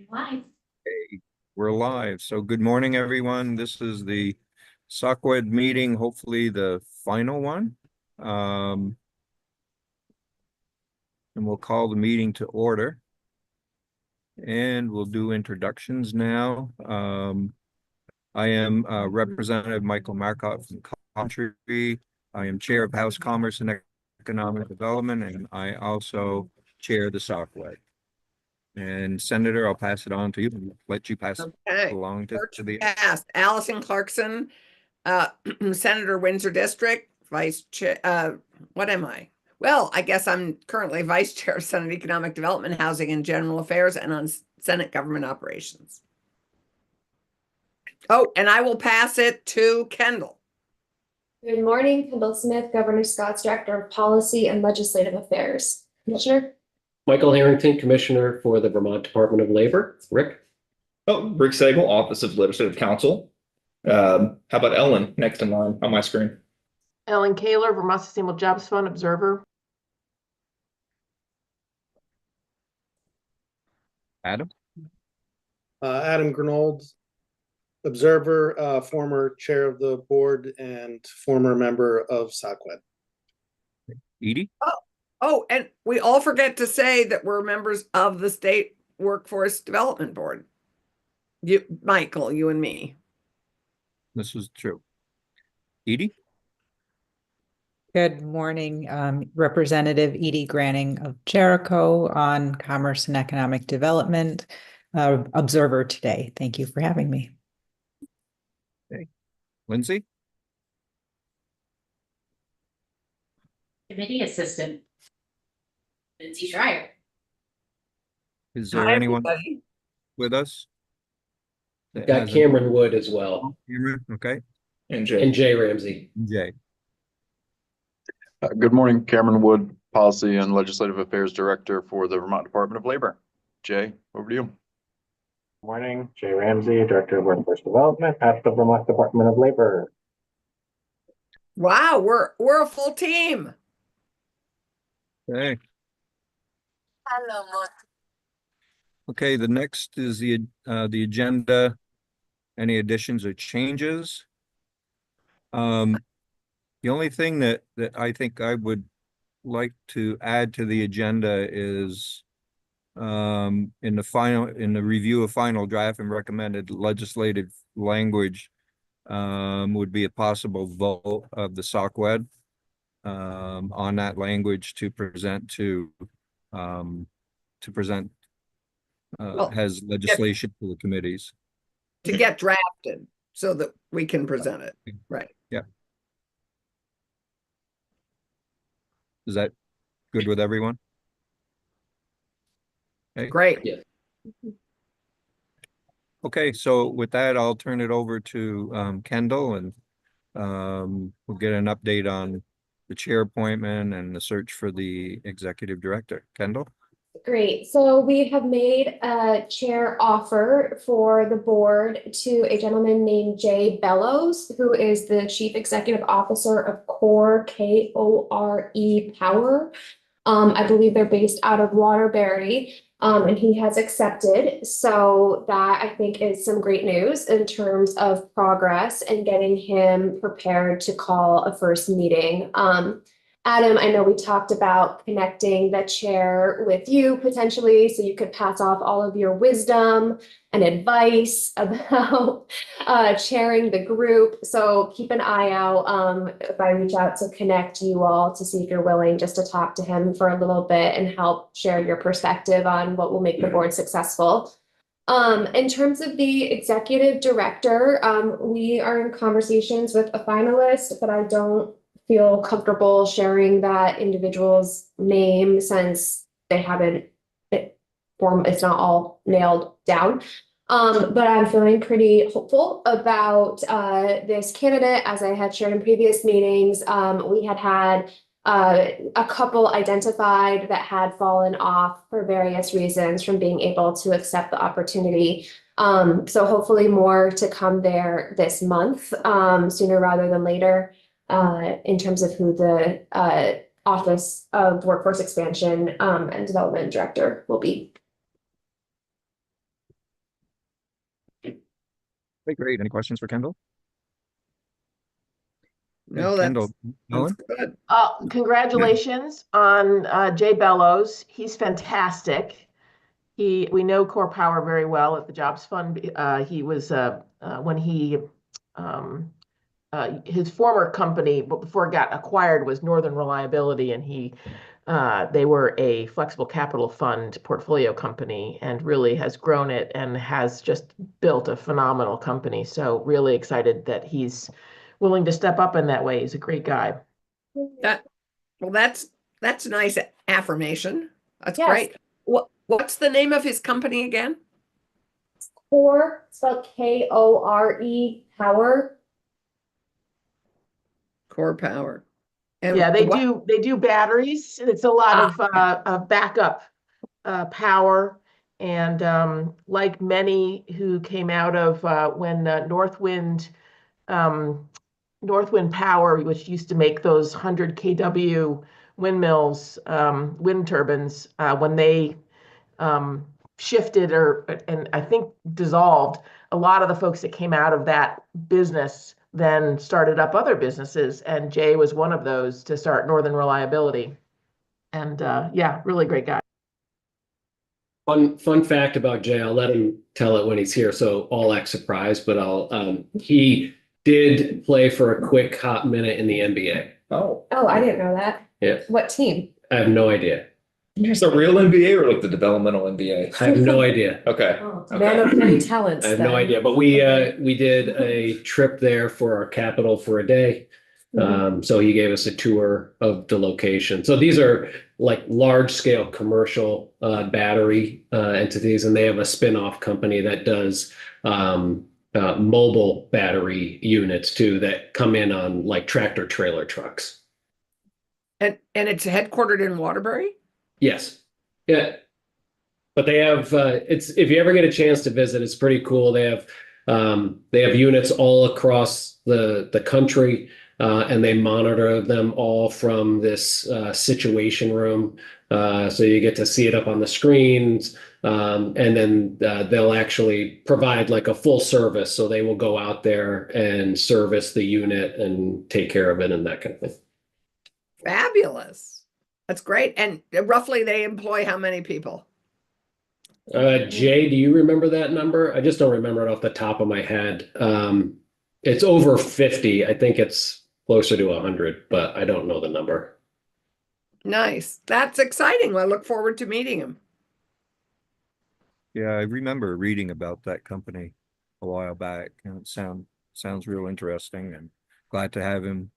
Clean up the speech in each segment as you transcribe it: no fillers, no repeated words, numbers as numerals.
Live. Okay, we're live. So good morning, everyone. This is the Socwed meeting, hopefully the final one. And we'll call the meeting to order. And we'll do introductions now. I am Representative Michael Marcotte from Coventry. I am Chair of House Commerce and Economic Development, and I also chair the Socwed. And Senator, I'll pass it on to you. Let you pass it along to the. Passed. Allison Clarkson, Senator, Windsor District, Vice Chair. What am I? Well, I guess I'm currently Vice Chair of Senate Economic Development, Housing and General Affairs, and on Senate Government Operations. Oh, and I will pass it to Kendall. Good morning, Kendall Smith, Governor Scott's Director of Policy and Legislative Affairs. Commissioner? Michael Harrington, Commissioner for the Vermont Department of Labor. Rick? Oh, Rick Sagel, Office of Legislative Counsel. How about Ellen next in line on my screen? Ellen Kaler, Vermont Sustainable Jobs Fund Observer. Adam? Adam Grenold, Observer, former Chair of the Board and former member of Socwed. Edie? Oh, and we all forget to say that we're members of the State Workforce Development Board. You, Michael, you and me. This is true. Edie? Good morning, Representative Edie Granning of Jericho on Commerce and Economic Development, Observer today. Thank you for having me. Okay. Lindsay? Committee Assistant, Lindsay Schreier. Is there Hi, anyone everybody. with us? We've got Cameron Wood as well. Cameron, okay. And Jay. And Jay Ramsey. Jay. Good morning, Cameron Wood, Policy and Legislative Affairs Director for the Vermont Department of Labor. Jay, over to you. Morning, Jay Ramsey, Director of Workforce Development at the Vermont Department of Labor. Wow, we're a full team. Okay. Hello, Okay, the next is the agenda. Any additions or changes? The only thing that I think I would like to add to the agenda is in the review of final draft and recommended legislative language would be a possible vote of the Socwed on that language to present as legislation to the committees. To get drafted so that we can present it. Right. Yeah. Is that good with everyone? Okay. Great. Yeah. Okay, so with that, I'll turn it over to Kendall, and we'll get an update on the chair appointment and the search for the executive director. Kendall? Great. So we have made a chair offer for the board to a gentleman named Jay Bellows, who is the Chief Executive Officer of Core, K-O-R-E Power. I believe they're based out of Waterbury, and he has accepted. So that I think is some great news in terms of progress and getting him prepared to call a first meeting. Adam, I know we talked about connecting the chair with you potentially, so you could pass off all of your wisdom and advice about chairing the group. So keep an eye out if I reach out to connect you all to see if you're willing just to talk to him for a little bit and help share your perspective on what will make the board successful. In terms of the executive director, we are in conversations with a finalist, but I don't feel comfortable sharing that individual's name since they haven't it's not all nailed down. But I'm feeling pretty hopeful about this candidate. As I had shared in previous meetings, we had a couple identified that had fallen off for various reasons from being able to accept the opportunity. So hopefully more to come there this month, sooner rather than later. In terms of who the Office of Workforce Expansion and Development Director will be. Okay, great. Any questions for Kendall? No, Kendall, that's Ellen? good. Congratulations on Jay Bellows. He's fantastic. We know Core Power very well at the Jobs Fund. He was when he his former company before it got acquired was Northern Reliability, and they were a flexible capital fund portfolio company and really has grown it and has just built a phenomenal company. So really excited that he's willing to step up in that way. He's a great guy. Well, that's nice affirmation. That's Yes. great. What's the name of his company again? Core, spelled Kore, Power. Core Power. And Yeah, they what- do batteries. It's a lot of backup power. And like many who came out of when Northwind Power, which used to make those 100 kW windmills, wind turbines, when they shifted and I think dissolved, a lot of the folks that came out of that business then started up other businesses, and Jay was one of those to start Northern Reliability. And yeah, really great guy. Fun fact about Jay, I'll let him tell it when he's here, so all act surprised, but he did play for a quick hot minute in the NBA. Oh, Oh, I didn't know that. Yeah, What team? I have no idea. it's the real NBA or like the developmental NBA? I have no idea. Okay. Oh, Okay. man of many talents. I have no then. idea, but we did a trip there for our capital for a day. So he gave us a tour of the location. So these are like large scale commercial battery entities, and they have a spin-off company that does mobile battery units too that come in on like tractor trailer trucks. and it's headquartered in Waterbury? Yes. Yeah. But they have it's if you ever get a chance to visit, it's pretty cool. They have units all across the country, and they monitor them all from this situation room. So you get to see it up on the screens, and then they'll actually provide like a full service. So they will go out there and service the unit and take care of it and that kind of thing. Fabulous. That's great. And roughly they employ how many people? Jay, do you remember that number? I just don't remember it off the top of my head. It's over 50. I think it's closer to 100, but I don't know the number. Nice. That's exciting. I look forward to meeting him. Yeah, I remember reading about that company a while back, and it sounds real interesting, and glad to have him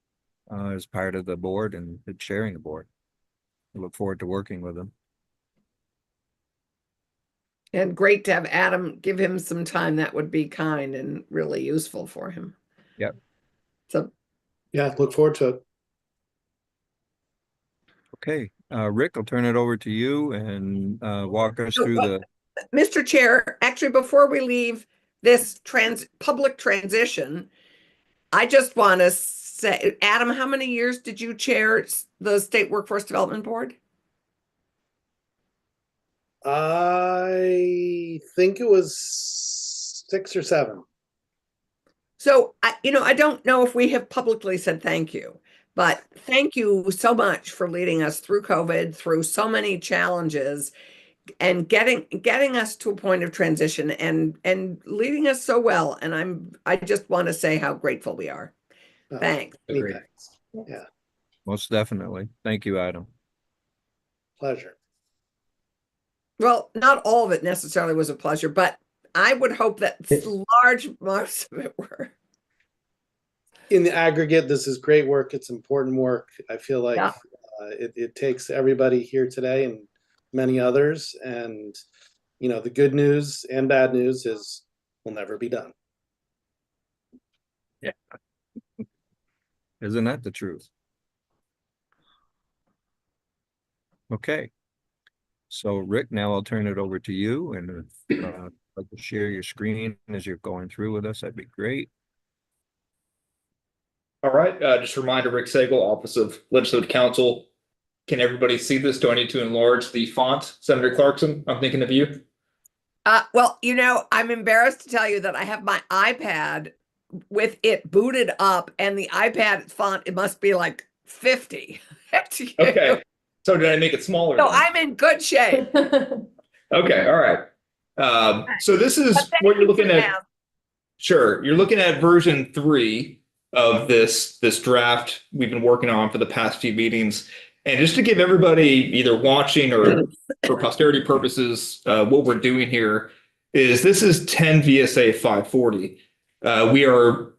as part of the board and chairing the board. I look forward to working with him. And great to have Adam give him some time. That would be kind and really useful for him. Yep. So Yeah, look forward to it. Okay, Rick, I'll turn it over to you and walk us through the. Mr. Chair, actually, before we leave this public transition, I just want to say, Adam, how many years did you chair the State Workforce Development Board? I think it was 6 or 7. So, I don't know if we have publicly said thank you, but thank you so much for leading us through COVID, through so many challenges, and getting us to a point of transition and leading us so well. And I just want to say how grateful we are. Thanks. Agreed. Yeah, Most definitely. Thank you, Adam. pleasure. Well, not all of it necessarily was a pleasure, but I would hope that large marks of it were. In the aggregate, this is great work. It's important work. I feel like Yeah. It takes everybody here today and many others. And, the good news and bad news is we'll never be done. Yeah. Isn't that the truth? Okay. So Rick, now I'll turn it over to you, and if like to share your screen as you're going through with us, that'd be great. All right, just a reminder, Rick Sagel, Office of Legislative Counsel. Can everybody see this? Do I need to enlarge the font? Senator Clarkson, I'm thinking of you. Well, I'm embarrassed to tell you that I have my iPad with it booted up, and the iPad font, it must be like 50. Okay. So did I make it smaller? So then? I'm in good shape. Okay, all right. So this But is thank what you're you for looking the at. math. Sure, you're looking at version 3 of this draft we've been working on for the past few meetings. And just to give everybody either watching or for posterity purposes, what we're doing here is this is 10 VSA 540. We are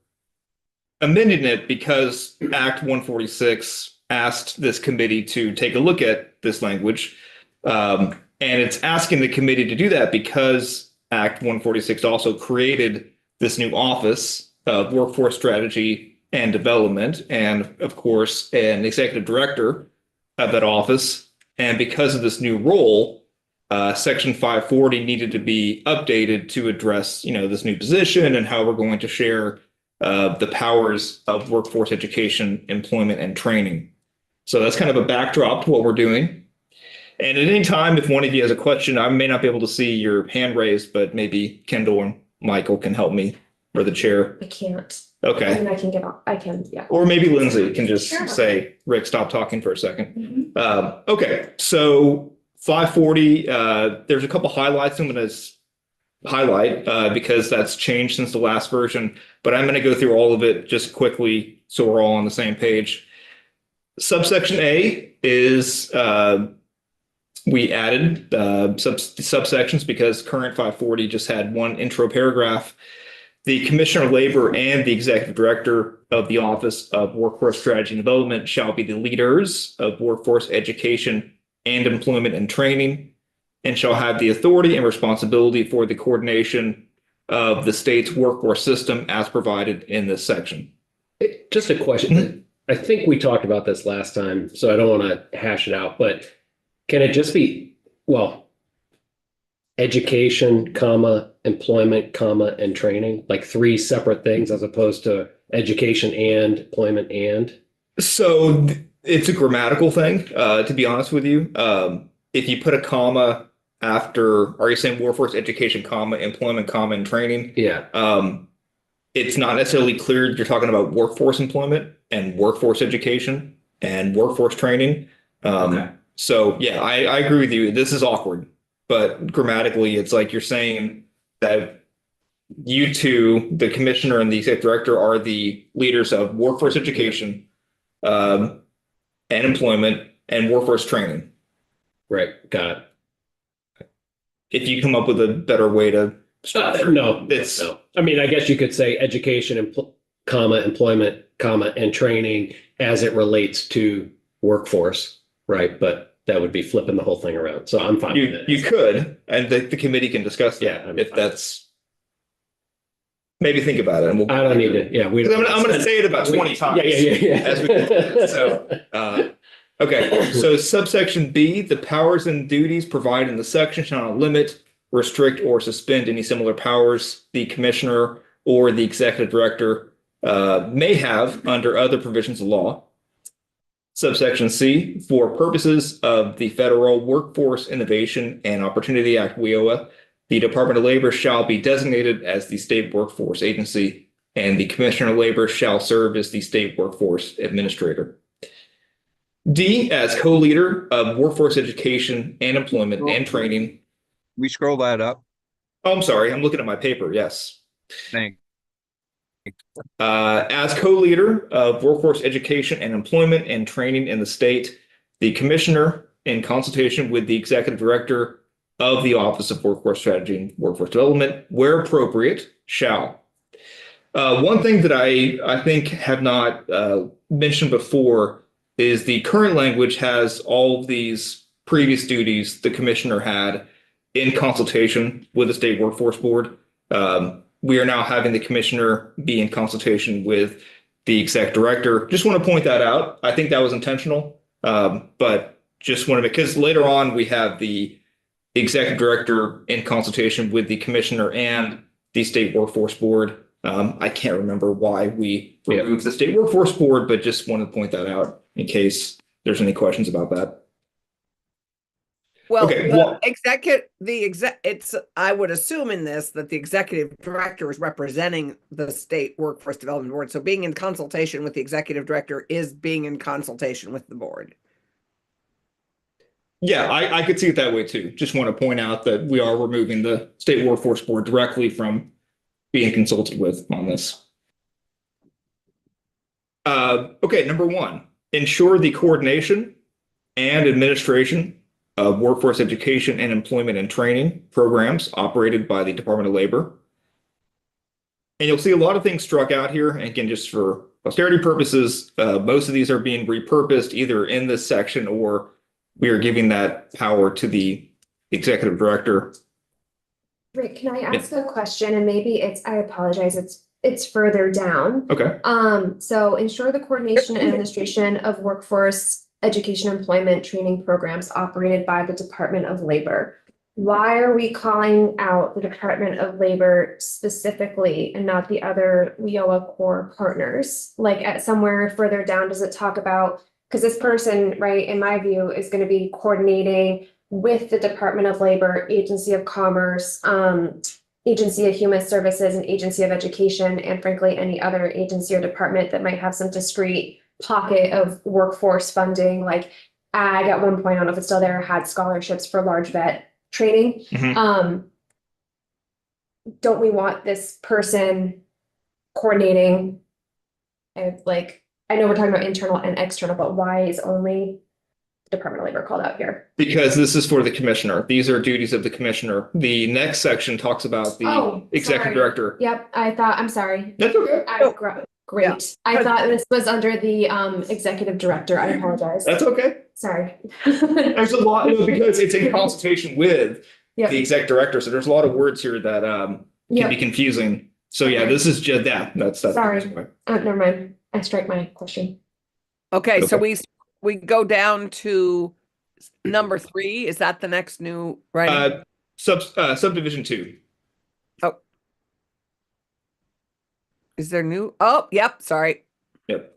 amending it because Act 146 asked this committee to take a look at this language. And it's asking the committee to do that because Act 146 also created this new office of workforce strategy and development, and of course, an executive director of that office. And because of this new role, Section 540 needed to be updated to address, this new position and how we're going to share the powers of workforce education, employment, and training. So that's kind of a backdrop to what we're doing. And at any time, if one of you has a question, I may not be able to see your hand raised, but maybe Kendall and Michael can help me, or the chair. I can't. Okay. I mean, I can get off. I can, yeah. Or maybe Lindsay can just Sure. say, Rick, stop talking for a second. Mhm. Okay, so 540, there's a couple highlights I'm going to highlight because that's changed since the last version, but I'm going to go through all of it just quickly so we're all on the same page. Subsection A is we added subsections because current 540 just had one intro paragraph. The Commissioner of Labor and the Executive Director of the Office of Workforce Strategy and Development shall be the leaders of workforce education and employment and training, and shall have the authority and responsibility for the coordination of the state's workforce system as provided in this section. Just a question. I think we talked about this last time, so I don't want to hash it out, but can it just be, education, comma, employment, comma, and training, like 3 separate things as opposed to education and employment and? So it's a grammatical thing, to be honest with you. If you put a comma after, are you saying workforce education, comma, employment, comma, and training? Yeah. It's not necessarily clear you're talking about workforce employment and workforce education and workforce training. Okay. So yeah, I agree with you. This is awkward, but grammatically, it's like you're saying that you two, the commissioner and the executive director, are the leaders of workforce education, and employment and workforce training. Right. Got it. If you come up with a better way to structure, No. it's I mean, I guess you could say education, comma, employment, comma, and training as it relates to workforce, right? But that would be flipping the whole thing around. So I'm fine with it. you could, and the committee can discuss that. Yeah, I'm if fine. That's maybe think about it. And I don't need to. Yeah, I'm going to say it about 20 times. Yeah. As we go through it. So, okay. So subsection B, the powers and duties provided in the section shall not limit, restrict, or suspend any similar powers the commissioner or the executive director may have under other provisions of law. Subsection C, for purposes of the Federal Workforce Innovation and Opportunity Act, WIOA, the Department of Labor shall be designated as the state workforce agency, and the Commissioner of Labor shall serve as the state workforce administrator. D, as co-leader of workforce education and employment and training. We scroll that up. Oh, I'm sorry. I'm looking at my paper. Yes. Thanks. As co-leader of workforce education and employment and training in the state, the commissioner, in consultation with the executive director of the Office of Workforce Strategy and Workforce Development, where appropriate, shall. One thing that I think have not mentioned before is the current language has all of these previous duties the commissioner had in consultation with the state workforce board. We are now having the commissioner be in consultation with the exec director. Just want to point that out. I think that was intentional, but just want to, because later on we have the executive director in consultation with the commissioner and the state workforce board. I can't remember why we removed the state workforce board, but just wanted to point that out in case there's any questions about that. Well, Okay, I would assume in this that the executive director is representing the state workforce development board. So being in consultation with the executive director is being in consultation with the board. Yeah, I could see it that way too. Just want to point out that we are removing the state workforce board directly from being consulted with on this. Okay, number 1, ensure the coordination and administration of workforce education and employment and training programs operated by the Department of Labor. And you'll see a lot of things struck out here. And again, just for posterity purposes, most of these are being repurposed either in this section or we are giving that power to the executive director. Rick, can I ask a question? And maybe I apologize, it's further down. Okay. So ensure the coordination and administration of workforce education, employment, training programs operated by the Department of Labor. Why are we calling out the Department of Labor specifically and not the other WIOA core partners? Like at somewhere further down, does it talk about, because this person, right, in my view, is going to be coordinating with the Department of Labor, Agency of Commerce, Agency of Human Services, and Agency of Education, and frankly, any other agency or department that might have some discrete pocket of workforce funding, like ag at one point, I don't know if it's still there, had scholarships for large vet training. Don't we want this person coordinating? I know we're talking about internal and external, but why is only the Department of Labor called out here? Because this is for the commissioner. These are duties of the commissioner. The next section talks about the executive director. Yep, I'm sorry. That's okay. Great. Yeah. I thought this was under the executive director. I apologize. That's okay. Sorry. There's a lot, because it's in consultation with Yep. the exec director. So there's a lot of words here that can Yep. be confusing. So yeah, this is just that. That's Sorry. Never mind. I strike my question. Okay, so Okay. we go down to number 3. Is that the next new writing? Subdivision 2. Is there new? Oh, yep, sorry. Yep.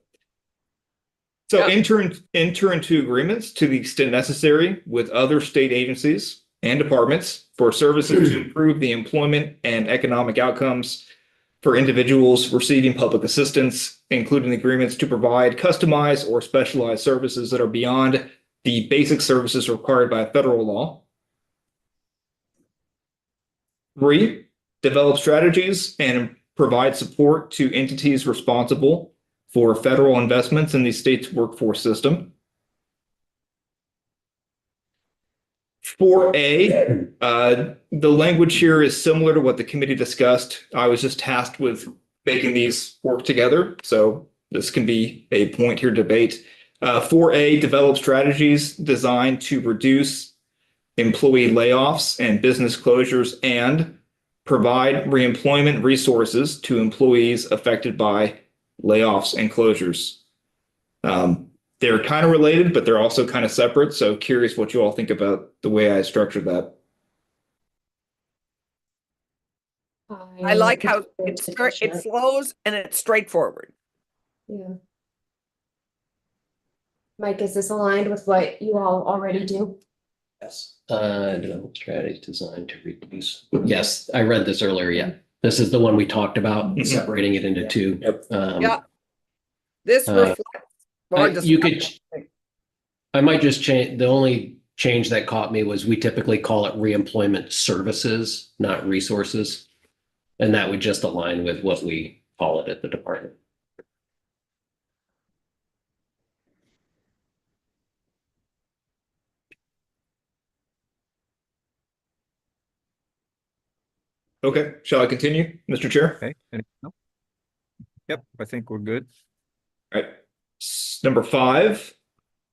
So Yeah. enter into agreements to the extent necessary with other state agencies and departments for services to improve the employment and economic outcomes for individuals receiving public assistance, including agreements to provide customized or specialized services that are beyond the basic services required by federal law. 3, develop strategies and provide support to entities responsible for federal investments in the state's workforce system. 4A, the language here is similar to what the committee discussed. I was just tasked with making these work together, so this can be a point here to debate. 4A, develop strategies designed to reduce employee layoffs and business closures and provide reemployment resources to employees affected by layoffs and closures. They're kind of related, but they're also kind of separate. So curious what you all think about the way I structured that. I like how it flows and it's straightforward. Yeah. Mike, is this aligned with what you all already do? Yes. Develop strategies designed to reduce. Yes, I read this earlier. Yeah. This is the one we talked about, separating it into 2. Yep. Yeah. This reflects. I might just change, the only change that caught me was we typically call it reemployment services, not resources. And that would just align with what we call it at the department. Okay, shall I continue, Mr. Chair? Okay. Yep, I think we're good. All right. Number 5,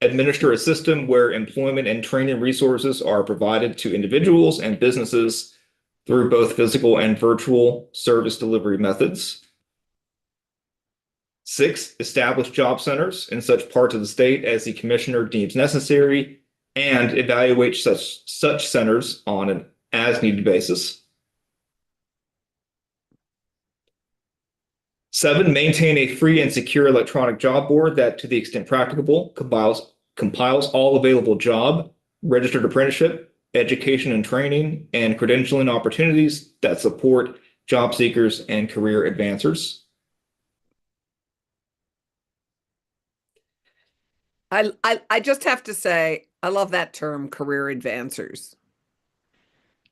administer a system where employment and training resources are provided to individuals and businesses through both physical and virtual service delivery methods. 6, establish job centers in such parts of the state as the commissioner deems necessary and evaluate such centers on an as-needed basis. 7, maintain a free and secure electronic job board that, to the extent practicable, compiles all available job, registered apprenticeship, education and training, and credentialing opportunities that support job seekers and career advancers. I just have to say, I love that term, career advancers.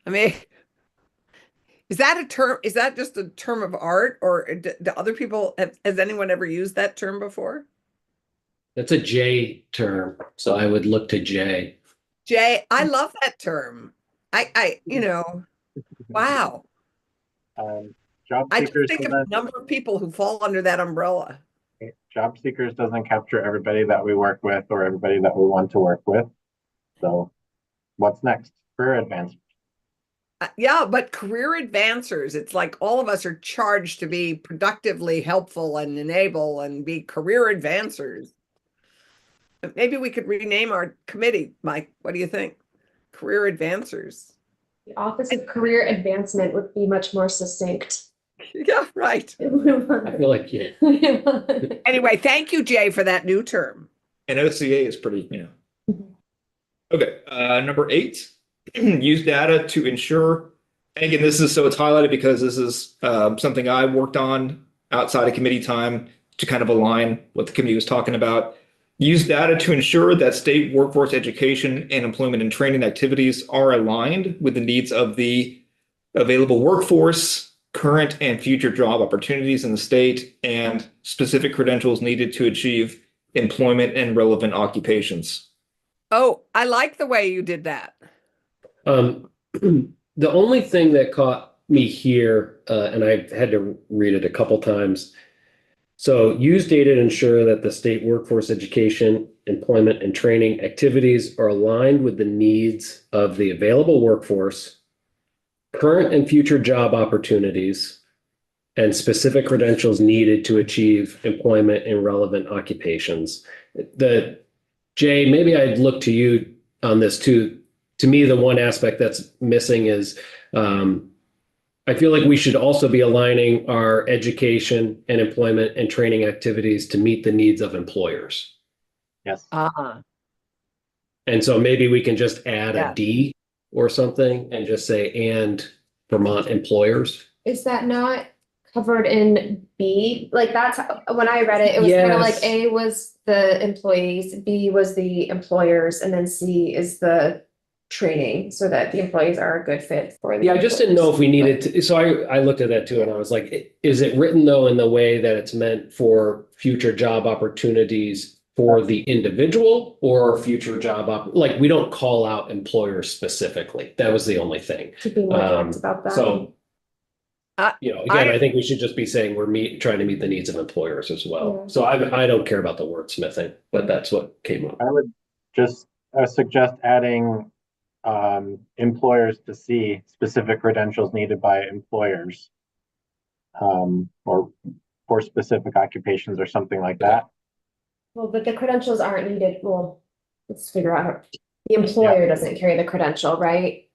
I mean, is that a term? Is that just a term of art, or do other people has anyone ever used that term before? That's a J term, so I would look to J. Jay, I love that term. Wow. Job I just seekers think of the doesn't, number of people who fall under that umbrella. job seekers doesn't capture everybody that we work with or everybody that we want to work with. So what's next? Career advancement. Yeah, but career advancers, it's like all of us are charged to be productively helpful and enable and be career advancers. Maybe we could rename our committee, Mike. What do you think? Career advancers. The Office of Career Advancement would be much more succinct. Yeah, right. I feel like, yeah. Anyway, thank you, Jay, for that new term. And OCA is pretty, Okay, number 8, use data to ensure, and again, this is, so it's highlighted because this is something I worked on outside of committee time to kind of align what the committee was talking about. Use data to ensure that state workforce education and employment and training activities are aligned with the needs of the available workforce, current and future job opportunities in the state, and specific credentials needed to achieve employment and relevant occupations. Oh, I like the way you did that. The only thing that caught me here, and I've had to read it a couple times. So use data to ensure that the state workforce education, employment, and training activities are aligned with the needs of the available workforce, current and future job opportunities, and specific credentials needed to achieve employment in relevant occupations. Jay, maybe I'd look to you on this too. To me, the one aspect that's missing is I feel like we should also be aligning our education and employment and training activities to meet the needs of employers. Yes. And so maybe we can just add Yeah. a D or something and just say, and Vermont employers. Is that not covered in B? Like that's when I read it, it was kind of like Yes. A was the employees, B was the employers, and then C is the training so that the employees are a good fit for the Yeah, I just didn't know if we needed employers. to, so I looked at that too, and I was like, is it written though in the way that it's meant for future job opportunities for the individual or future like we don't call out employers specifically. That was the only thing. To be more direct about that. So, again, I- I think we should just be saying we're trying to meet the needs of employers as well. Yeah. So I don't care about the wordsmithing, but that's what came up. I would just suggest adding employers to see specific credentials needed by employers, or for specific occupations or something like that. Well, but the credentials aren't needed. Well, let's figure out how the employer doesn't carry the credential, right?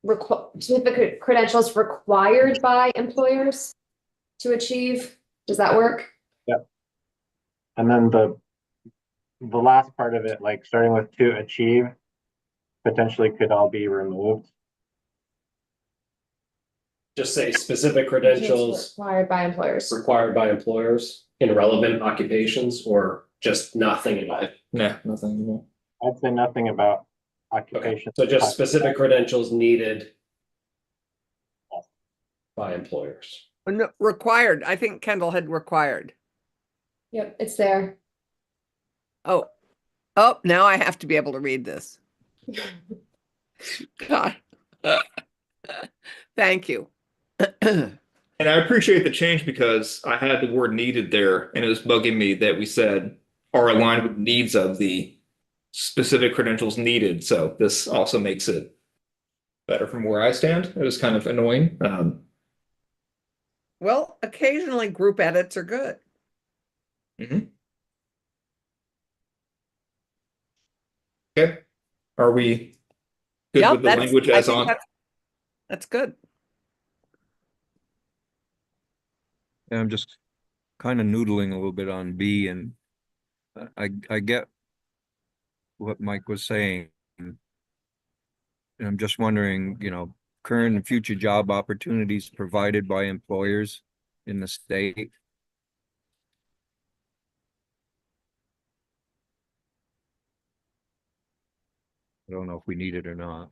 Specific credentials required by employers to achieve. Does that work? Yep. And then the last part of it, like starting with to achieve, potentially could all be removed. Just say specific credentials Required by employers. required by employers in relevant occupations, or just nothing about it. Nah, nothing. I'd say nothing about Okay, occupation. so just specific credentials needed by employers. No, required. I think Kendall had required. Yep, it's there. Oh, now I have to be able to read this. God. Thank you. And I appreciate the change because I had the word needed there and it was bugging me that we said are aligned with needs of the specific credentials needed. So this also makes it better from where I stand. It was kind of annoying. Well, occasionally group edits are good. Okay. Are we good Yep, with the language I as think on? that's good. I'm just kind of noodling a little bit on B, and I get what Mike was saying, I'm just wondering, current and future job opportunities provided by employers in the state. I don't know if we need it or not.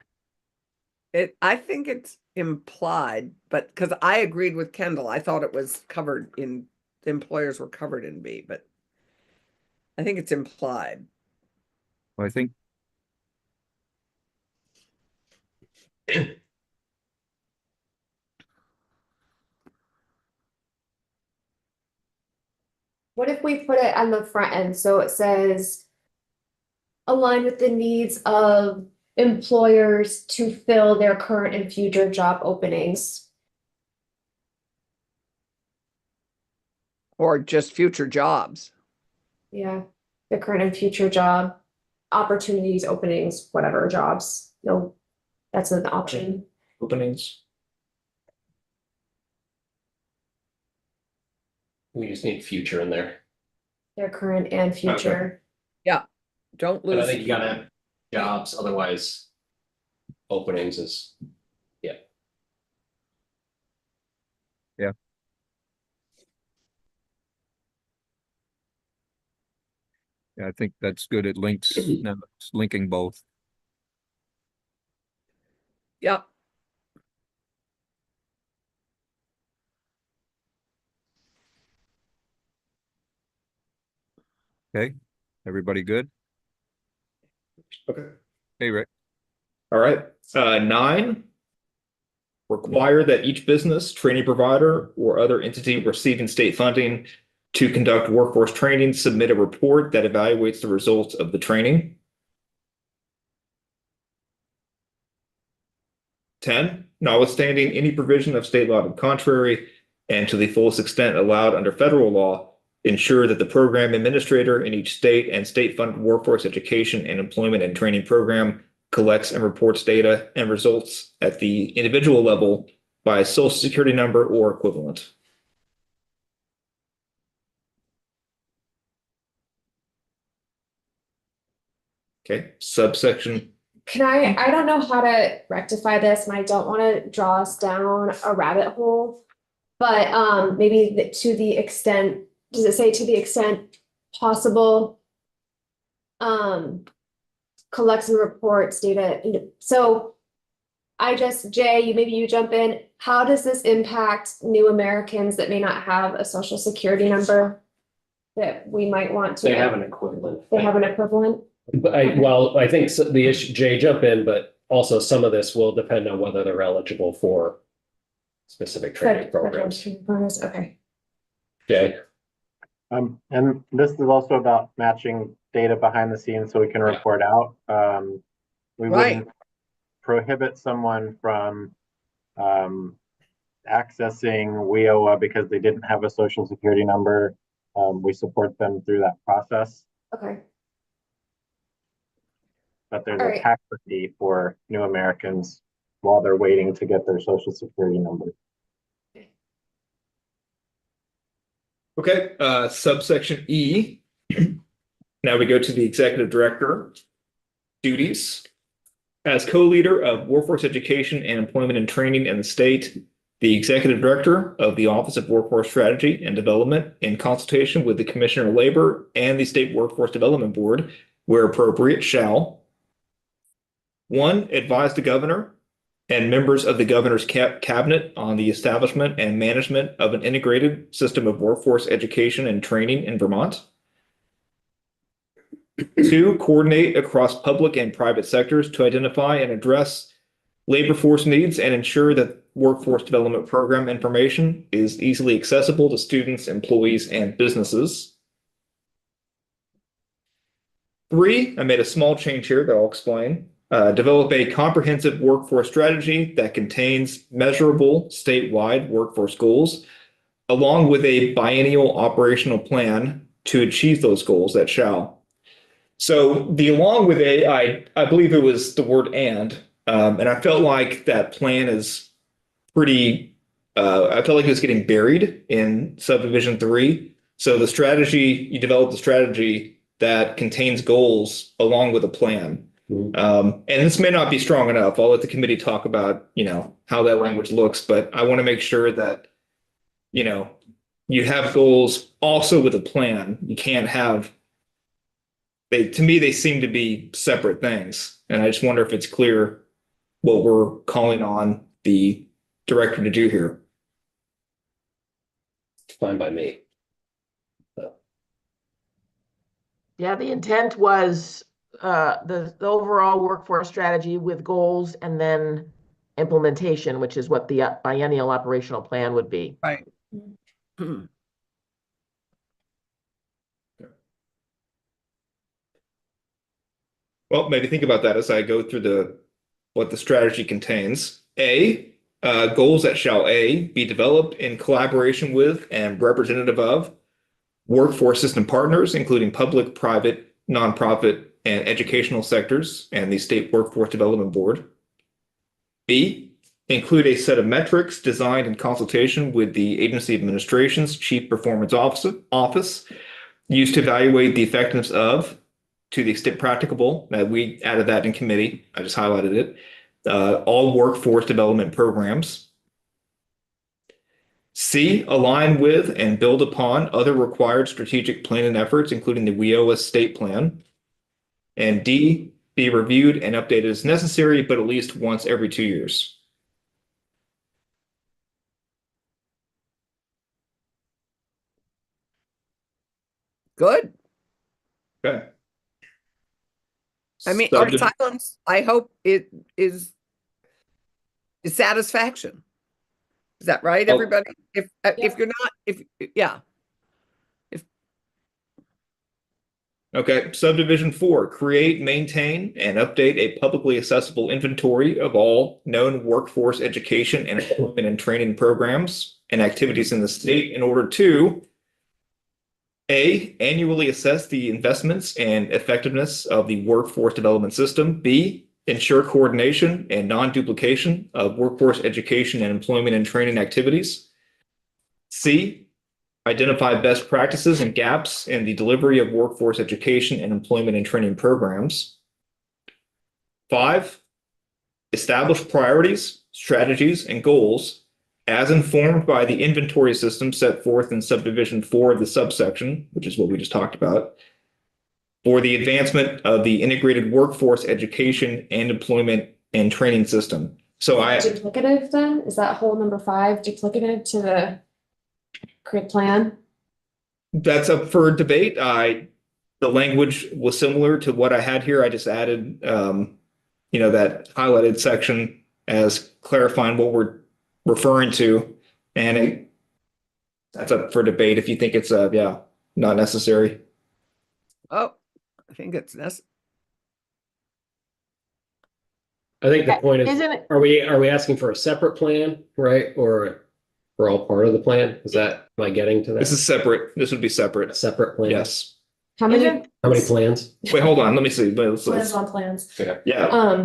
I think it's implied, but because I agreed with Kendall, I thought it was covered in, the employers were covered in B, but I think it's implied. I think What if we put it on the front end? So it says align with the needs of employers to fill their current and future job openings. Or just future jobs. Yeah, the current and future job opportunities, openings, whatever jobs. No, that's an option. Openings. We just need future in there. Their current and future. Don't But I lose. think you gotta have jobs, otherwise openings is, Yeah, I think that's good. It links, now it's linking both. Yep. Okay, everybody good? Okay. Hey, Rick. All right. 9, require that each business, training provider, or other entity receiving state funding to conduct workforce training submit a report that evaluates the results of the training. 10, notwithstanding any provision of state law to the contrary, and to the fullest extent allowed under federal law, ensure that the program administrator in each state and state-funded workforce education and employment and training program collects and reports data and results at the individual level by social security number or equivalent. Okay, subsection. I don't know how to rectify this and I don't want to draw us down a rabbit hole. But maybe to the extent, does it say to the extent possible? Collects and reports data. So Jay, maybe you jump in. How does this impact new Americans that may not have a social security number that we might want to? they have an equivalent. They have an equivalent? But I think the issue, Jay, jump in, but also some of this will depend on whether they're eligible for specific training programs. Okay. Jay? And this is also about matching data behind the scenes so we can report out. We wouldn't prohibit someone from accessing WIOA because they didn't have a social security number. We support them through that process. Okay. But there's a tax fee for new Americans while they're waiting to get their social security number. Okay, subsection E. Now we go to the executive director duties. As co-leader of workforce education and employment and training in the state, the executive director of the Office of Workforce Strategy and Development, in consultation with the Commissioner of Labor and the State Workforce Development Board, where appropriate, shall 1, advise the governor and members of the governor's cabinet on the establishment and management of an integrated system of workforce education and training in Vermont. 2, coordinate across public and private sectors to identify and address labor force needs and ensure that workforce development program information is easily accessible to students, employees, and businesses. 3, I made a small change here that I'll explain. Develop a comprehensive workforce strategy that contains measurable statewide workforce goals, along with a biennial operational plan to achieve those goals that shall. So the along with I believe it was the word and I felt like that plan is pretty, I felt like it was getting buried in subdivision 3. So the strategy, you develop the strategy that contains goals along with a plan. And this may not be strong enough. I'll let the committee talk about, how that language looks, but I want to make sure that, you have goals also with a plan. You can't have, to me, they seem to be separate things. And I just wonder if it's clear what we're calling on the director to do here. Fine by me. Yeah, the intent was the overall workforce strategy with goals and then implementation, which is what the biennial operational plan would be. Right. Well, maybe think about that as I go through what the strategy contains. Goals that shall be developed in collaboration with and representative of workforce system partners, including public, private, nonprofit, and educational sectors, and the State Workforce Development Board. B, include a set of metrics designed in consultation with the agency administration's Chief Performance Office, used to evaluate the effectiveness of, to the extent practicable, we added that in committee, I just highlighted it, all workforce development programs. C, align with and build upon other required strategic planning efforts, including the WIOA state plan. And D, be reviewed and updated as necessary, but at least once every 2 years. Good. Okay. I mean, our silence, I hope it is satisfaction. Is that right, everybody? If you're not, yeah. Okay, subdivision 4, create, maintain, and update a publicly accessible inventory of all known workforce education and employment and training programs and activities in the state in order to A, annually assess the investments and effectiveness of the workforce development system. B, ensure coordination and non-duplication of workforce education and employment and training activities. C, identify best practices and gaps in the delivery of workforce education and employment and training programs. 5, establish priorities, strategies, and goals as informed by the inventory system set forth in subdivision 4 of the subsection, which is what we just talked about, for the advancement of the integrated workforce education and employment and training system. So duplicative then? Is that whole number 5 duplicative to the grid plan? That's up for debate. The language was similar to what I had here. I just added, that highlighted section as clarifying what we're referring to, and that's up for debate if you think it's not necessary. Oh, I think it's necessary. I think the point is, Isn't it? are we asking for a separate plan, right? Or we're all part of the plan? Am I getting to that? This is separate. This would be separate. A separate plan? Yes. How many plans? Wait, hold on. Let me see. plans on plans? Yeah.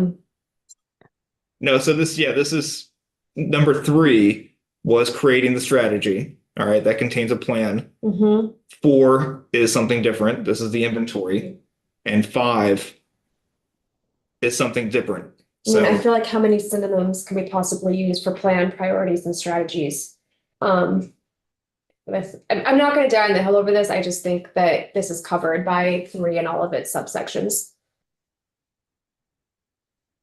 No, so this is number 3 was creating the strategy. All right, that contains a plan. 4 is something different. This is the inventory. And 5 is something different. So I feel like how many synonyms can we possibly use for plan, priorities, and strategies? I'm not going to die on the hill over this. I just think that this is covered by 3 and all of its subsections.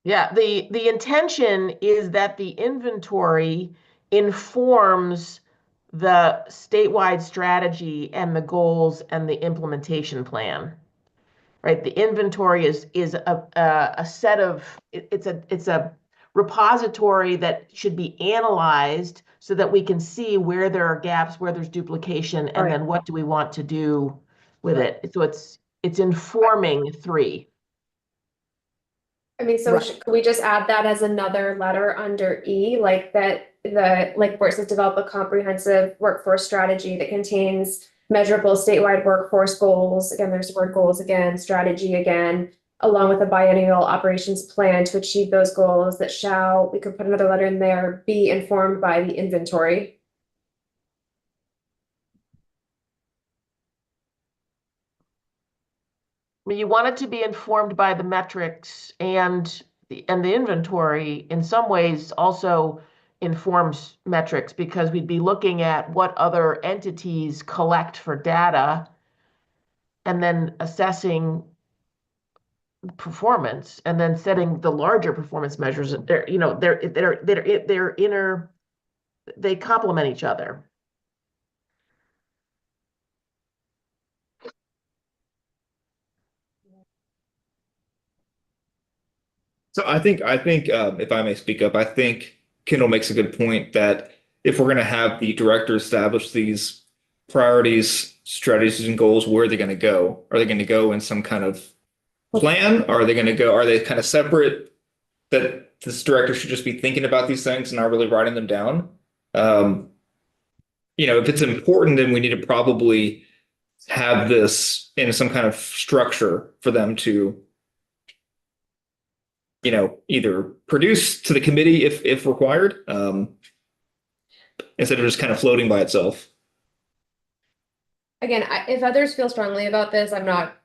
Yeah, the intention is that the inventory informs the statewide strategy and the goals and the implementation plan. Right, the inventory is a set of it's a repository that should be analyzed so that we can see where there are gaps, where there's duplication, and then what do we want to do with it. So it's informing 3. I mean, so could we just add that as another letter under E, like that where it says develop a comprehensive workforce strategy that contains measurable statewide workforce goals. Again, there's the word goals again, strategy again, along with a biennial operations plan to achieve those goals that shall, we could put another letter in there, be informed by the inventory. mean, you want it to be informed by the metrics and the inventory in some ways also informs metrics because we'd be looking at what other entities collect for data and then assessing performance and then setting the larger performance measures. They complement each other. So I think if I may speak up, I think Kendall makes a good point that if we're going to have the director establish these priorities, strategies, and goals, where are they going to go? Are they going to go in some kind of plan? Are they kind of separate, that this director should just be thinking about these things and not really writing them down? If it's important, then we need to probably have this in some kind of structure for them to either produce to the committee if required, instead of just kind of floating by itself. Again, if others feel strongly about this, I'm not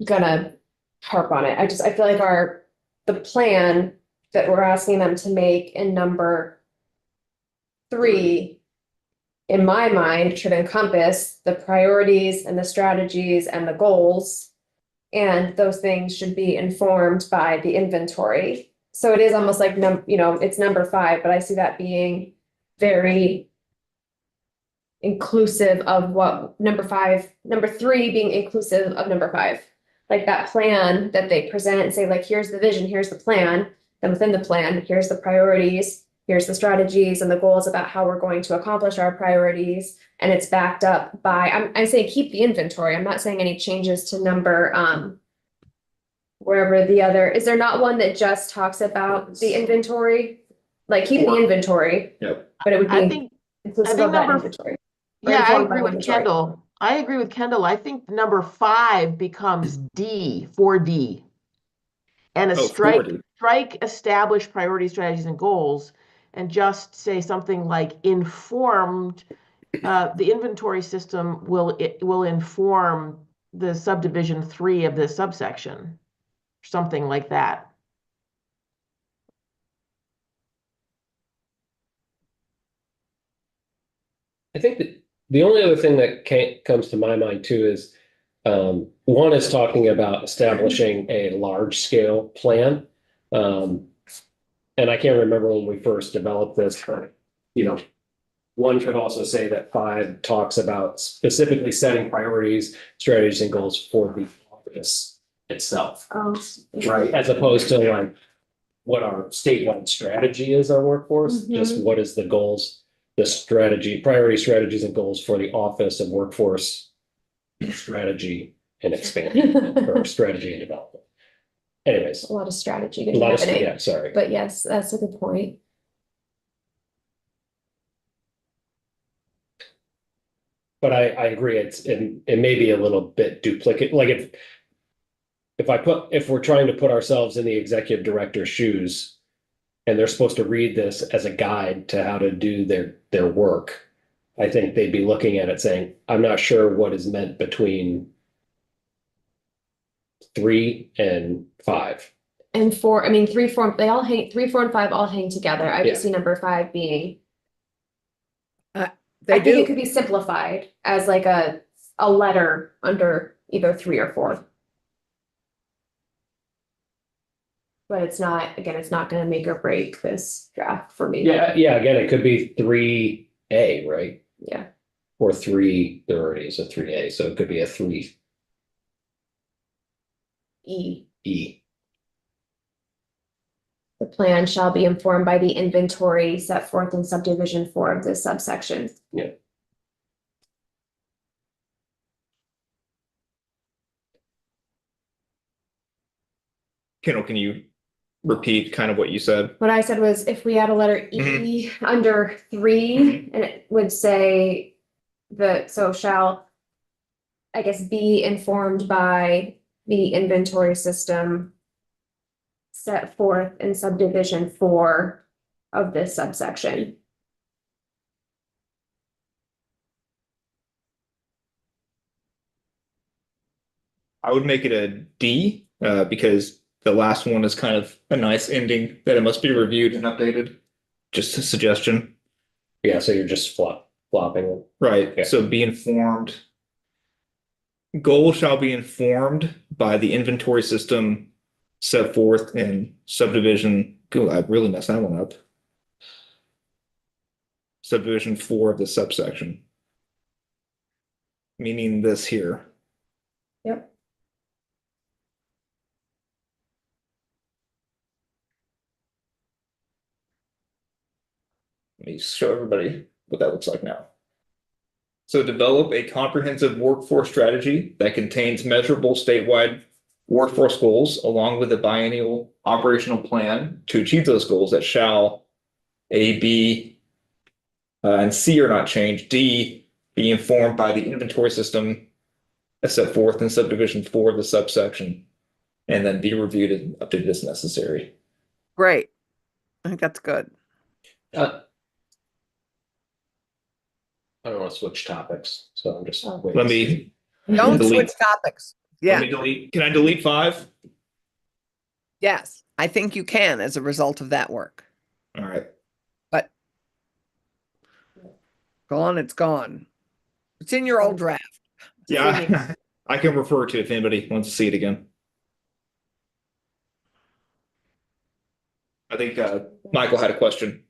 gonna harp on it. I feel like the plan that we're asking them to make in number 3, in my mind, should encompass the priorities and the strategies and the goals. And those things should be informed by the inventory. So it is almost like, it's number 5, but I see that being very inclusive of what number 3 being inclusive of number 5. Like that plan that they present and say, like, here's the vision, here's the plan. Then within the plan, here's the priorities, here's the strategies and the goals about how we're going to accomplish our priorities. And it's backed up by, I say keep the inventory. I'm not saying any changes to number, wherever the other, is there not one that just talks about the inventory? Like keep the inventory. Yep. But it would I be think inclusive of that number- inventory. Yeah, I informed by agree with inventory. Kendall. I think number 5 becomes D, 4D. And a 4D. strike establish priority strategies and goals and just say something like informed, the inventory system will inform the subdivision 3 of this subsection. Something like that. I think that the only other thing that comes to my mind too is one is talking about establishing a large scale plan. And I can't remember when we first developed this, but one could also say that 5 talks about specifically setting priorities, strategies, and goals for the office itself. Oh. Right. As opposed to like what our statewide strategy is on workforce, just what is the goals, the strategy, priority strategies and goals for the office of workforce strategy and expansion or strategy and development. Anyways. A lot of strategy A gonna be lot of, happening. yeah, sorry. But yes, that's a good point. But I agree, it may be a little bit duplicate, like if we're trying to put ourselves in the executive director's shoes and they're supposed to read this as a guide to how to do their work, I think they'd be looking at it saying, I'm not sure what is meant between 3 and 5. And 4, 3, 4, they all hang, 3, 4, and 5 all hang together. I just see number 5 being. I think it could be simplified as like a letter under either 3 or 4. But it's not gonna make or break this draft for me. Yeah, again, it could be 3A, right? Yeah. Or 3, there already is a 3A, so it could be a 3E. The plan shall be informed by the inventory set forth in subdivision 4 of this subsection. Yeah. Kendall, can you repeat kind of what you said? What I said was if we add a letter E under 3, and it would say shall, I guess, be informed by the inventory system set forth in subdivision 4 of this subsection. I would make it a D, because the last one is kind of a nice ending that it must be reviewed and updated. Just a suggestion. Yeah, so you're just flopping it. Right, Yeah. so be informed. Goals shall be informed by the inventory system set forth in subdivision. Ooh, I really messed that one up. Subdivision 4 of the subsection. Meaning this here. Yep. Let me show everybody what that looks like now. So develop a comprehensive workforce strategy that contains measurable statewide workforce goals along with a biennial operational plan to achieve those goals that shall A, B, and C are not changed. D, be informed by the inventory system as set forth in subdivision 4 of the subsection, and then be reviewed and updated as necessary. Great. I think that's good. I don't want to switch topics, so I'm just Oh. waiting. Let me Don't delete. switch topics. Let Yeah, me delete. Can I delete 5? yes, I think you can as a result of that work. All right. But gone, it's gone. It's in your old draft. Yeah, I can refer to it if anybody wants to see it again. I think Michael had a question.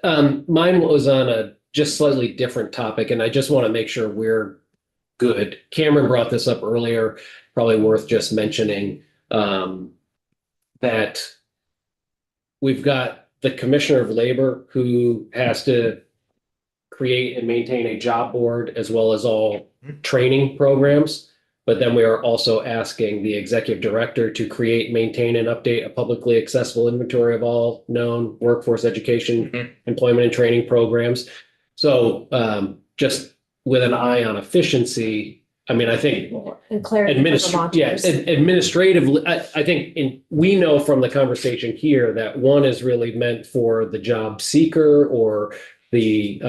Mine was on a just slightly different topic, and I just want to make sure we're good. Cameron brought this up earlier, probably worth just mentioning, that we've got the Commissioner of Labor who has to create and maintain a job board as well as all training programs. But then we are also asking the executive director to create, maintain, and update a publicly accessible inventory of all known workforce education, employment, and training programs. So just with an eye on efficiency, I mean, I think And clarity for Vermonters. administratively, I think we know from the conversation here that one is really meant for the job seeker or the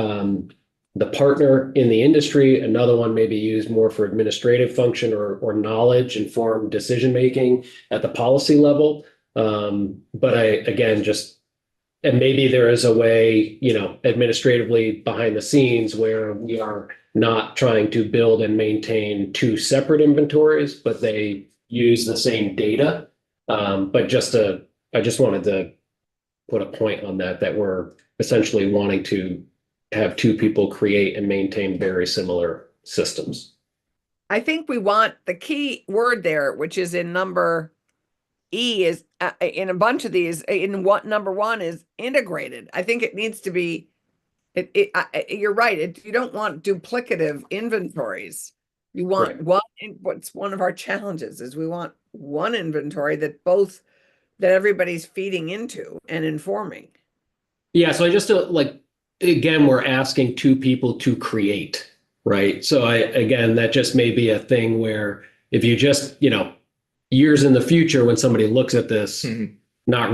partner in the industry. Another one may be used more for administrative function or knowledge informed decision making at the policy level. But and maybe there is a way, administratively behind the scenes where we are not trying to build and maintain two separate inventories, but they use the same data. But I just wanted to put a point on that we're essentially wanting to have two people create and maintain very similar systems. I think we want the key word there, which is in number E, is in a bunch of these. In what number 1 is integrated. I think it needs to be. You're right. You don't want duplicative inventories. You want Right. one. What's one of our challenges is we want one inventory that everybody's feeding into and informing. Yeah, so I just again, we're asking two people to create, right? So that just may be a thing where if you just, years in the future, when somebody looks at this, not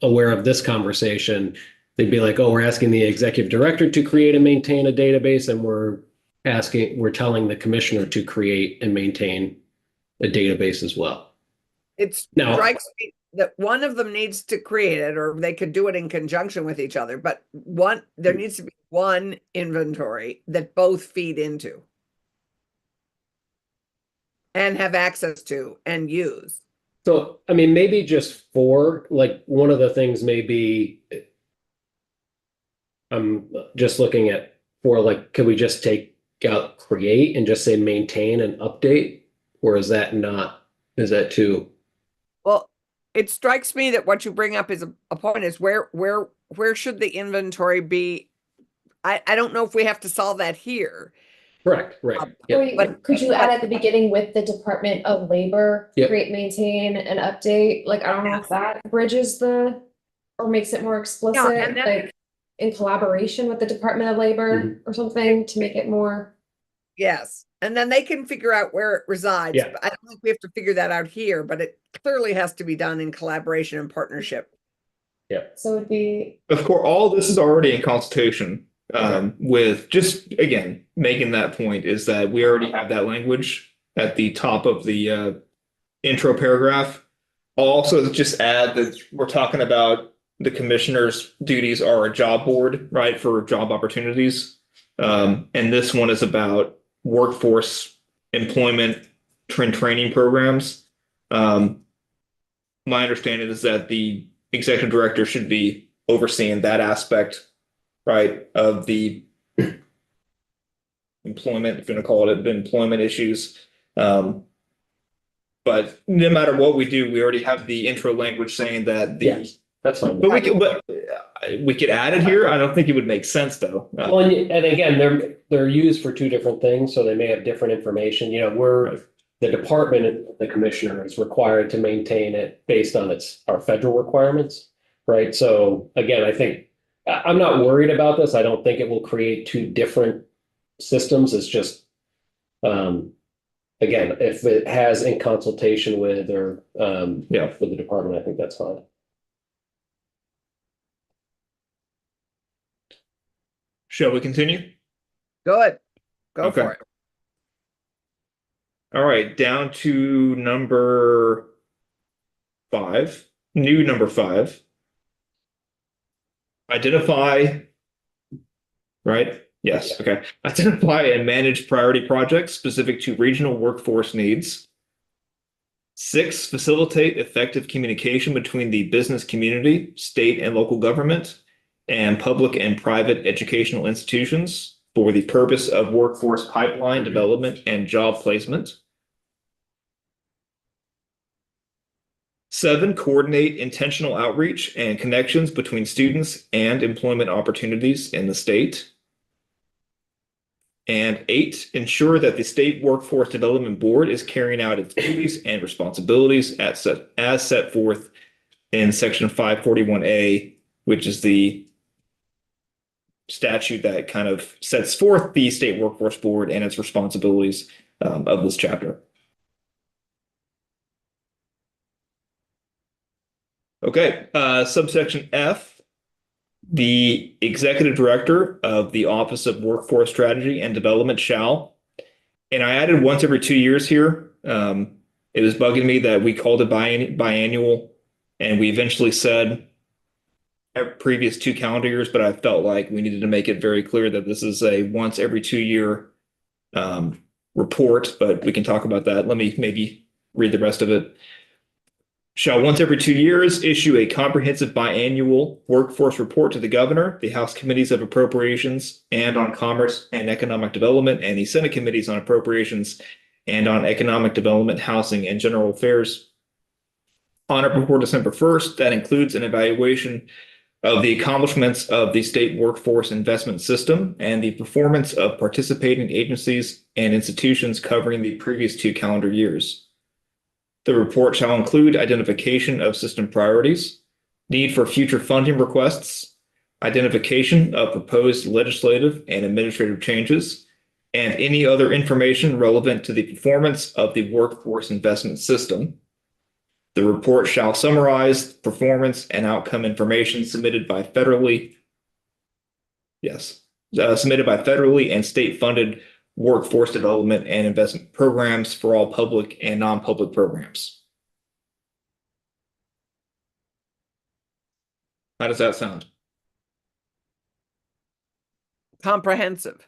aware of this conversation, they'd be like, oh, we're asking the executive director to create and maintain a database, and we're telling the commissioner to create and maintain a database as well. It strikes me that one of them needs to create it, or they could do it in conjunction with each other, but there needs to be one inventory that both feed into and have access to and use. So, I mean, maybe just one of the things may be, I'm just looking at could we just take out create and just say maintain and update? Or is that too? Well, it strikes me that what you bring up is a point is where should the inventory be? I don't know if we have to solve that here. Correct, right. Or could you add at the beginning with the Department of Labor, Yep. create, maintain, and update? Like, I don't know if that bridges or makes it more explicit, and then- like in collaboration with the Department of Labor or something to make it more. Yes. And then they can figure out where it resides. Yeah. But I don't think we have to figure that out here, but it clearly has to be done in collaboration and partnership. So it'd be. Of course, all this is already in consultation. With just again making that point is that we already have that language at the top of the intro paragraph. I'll also just add that we're talking about the commissioner's duties are a job board, right, for job opportunities. And this one is about workforce employment training programs. My understanding is that the executive director should be overseeing that aspect, right, of the employment, if you're gonna call it, the employment issues. But no matter what we do, we already have the intro language saying that the, Yes, that's fine. but we could add it here. I don't think it would make sense though. Well, and again, they're used for two different things, so they may have different information. You know, the department, the commissioner is required to maintain it based on our federal requirements, right? So again, I think I'm not worried about this. I don't think it will create two different systems. It's just, again, if it has in consultation with or with the department, I think that's fine. Shall we continue? Good. Go Okay. for it. All right, down to number 5, new number 5. Identify, right? Yes, okay. Identify and manage priority projects specific to regional workforce needs. 6, facilitate effective communication between the business community, state and local government, and public and private educational institutions for the purpose of workforce pipeline development and job placement. 7, coordinate intentional outreach and connections between students and employment opportunities in the state. And 8, ensure that the State Workforce Development Board is carrying out its duties and responsibilities as set forth in Section 541A, which is the statute that kind of sets forth the State Workforce Board and its responsibilities of this chapter. Okay, subsection F, the executive director of the Office of Workforce Strategy and Development shall, and I added once every 2 years here. It was bugging me that we called it biannual, and we eventually said previous 2 calendar years, but I felt like we needed to make it very clear that this is a once every 2 year report, but we can talk about that. Let me maybe read the rest of it. Shall once every 2 years issue a comprehensive biannual workforce report to the governor, the House Committees of Appropriations and on Commerce and Economic Development, and the Senate Committees on Appropriations and on Economic Development, Housing, and General Affairs on or before December 1st. That includes an evaluation of the accomplishments of the state workforce investment system and the performance of participating agencies and institutions covering the previous 2 calendar years. The report shall include identification of system priorities, need for future funding requests, identification of proposed legislative and administrative changes, and any other information relevant to the performance of the workforce investment system. The report shall summarize performance and outcome information submitted by federally and state-funded workforce development and investment programs for all public and non-public programs. How does that sound? Comprehensive.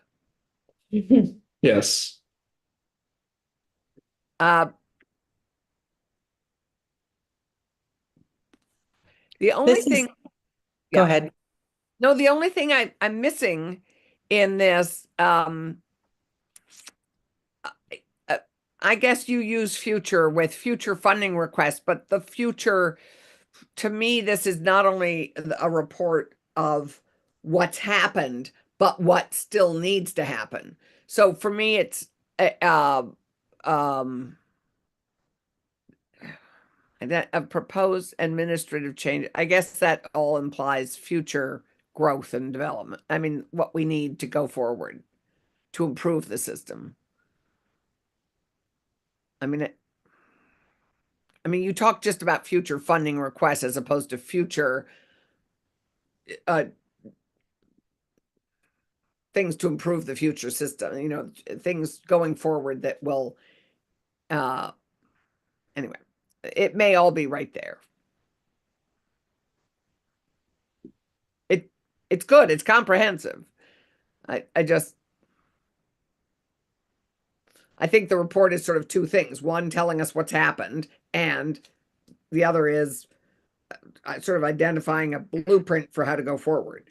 Yes. The only This is- thing, Go Yeah. ahead. no, the only thing I'm missing in this, I guess you use future with future funding requests, but the future, to me, this is not only a report of what's happened, but what still needs to happen. So for me, it's a proposed administrative change. I guess that all implies future growth and development. I mean, what we need to go forward to improve the system. I mean, you talk just about future funding requests as opposed to future things to improve the future system, things going forward that will Anyway, it may all be right there. It's good. It's comprehensive. I think the report is sort of two things. One, telling us what's happened, and the other is sort of identifying a blueprint for how to go forward.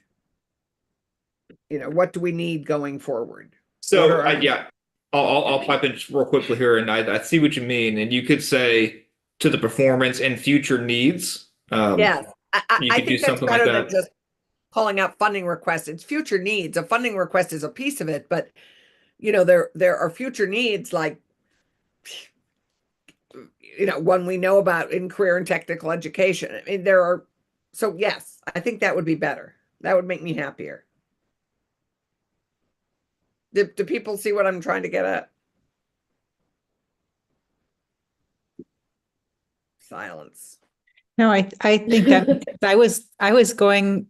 You know, what do we need going forward? So yeah, I'll pipe in just real quickly here, and I see what you mean. And you could say to the performance and future needs. Yes, you I could do think that's something like better than that. just calling out funding requests. It's future needs. A funding request is a piece of it, but you know, there are future needs like, you know, one we know about in career and technical education. I mean, there are, so yes, I think that would be better. That would make me happier. Do people see what I'm trying to get at? Silence. No, I think that I was going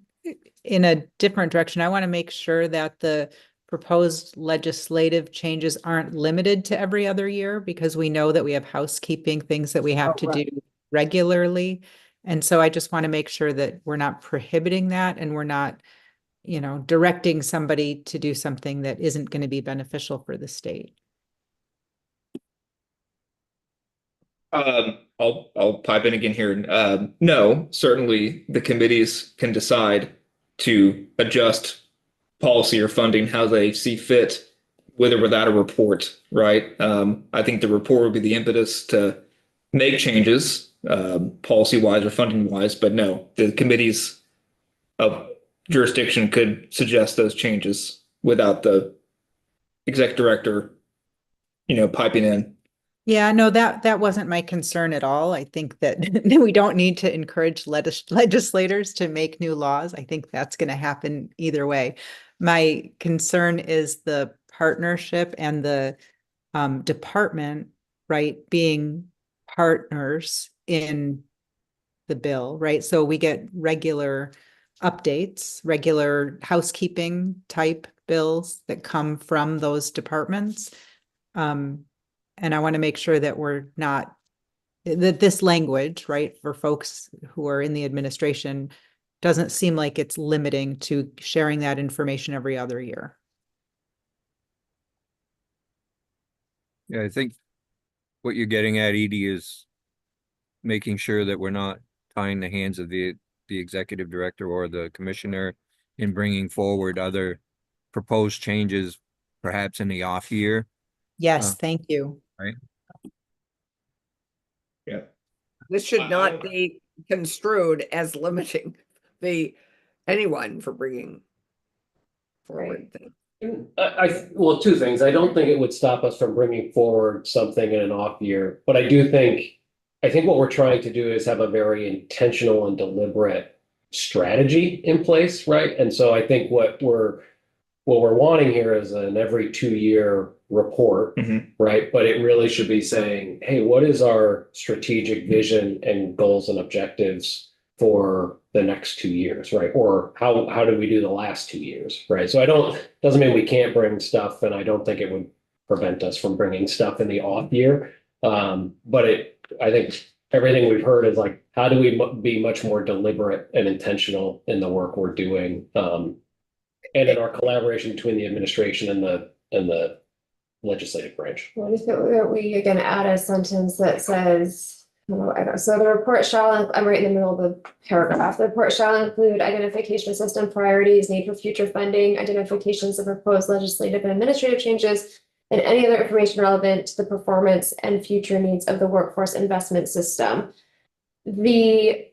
in a different direction. I want to make sure that the proposed legislative changes aren't limited to every other year, because we know that we have housekeeping things that we have to do regularly. And so I just want to make sure that we're not prohibiting that, and we're not, you know, directing somebody to do something that isn't going to be beneficial for the state. I'll pipe in again here. No, certainly the committees can decide to adjust policy or funding how they see fit, with or without a report, right? I think the report would be the impetus to make changes, policy wise or funding wise, but no, the committees of jurisdiction could suggest those changes without the exec director, you know, piping in. Yeah, no, that wasn't my concern at all. I think that we don't need to encourage legislators to make new laws. I think that's going to happen either way. My concern is the partnership and the department, right, being partners in the bill, right? So we get regular updates, regular housekeeping type bills that come from those departments. And I want to make sure that we're not, that this language, right, for folks who are in the administration doesn't seem like it's limiting to sharing that information every other year. Yeah, I think what you're getting at, Edie, is making sure that we're not tying the hands of the executive director or the commissioner in bringing forward other proposed changes, perhaps in the off year. Yes, thank you. Right. Yeah. This should not be construed as limiting anyone for bringing forward things. Well, two things. I don't think it would stop us from bringing forward something in an off year, but I think what we're trying to do is have a very intentional and deliberate strategy in place, right? And so I think what we're wanting here is an every 2-year report, right? But it really should be saying, hey, what is our strategic vision and goals and objectives for the next 2 years, right? Or how did we do the last 2 years, right? So doesn't mean we can't bring stuff, and I don't think it would prevent us from bringing stuff in the off year. But I think everything we've heard is like, how do we be much more deliberate and intentional in the work we're doing? And in our collaboration between the administration and the legislative branch. What if we again add a sentence that says, so the report shall, I'm right in the middle of the paragraph, the report shall include identification of system priorities, need for future funding, identifications of proposed legislative and administrative changes, and any other information relevant to the performance and future needs of the workforce investment system. The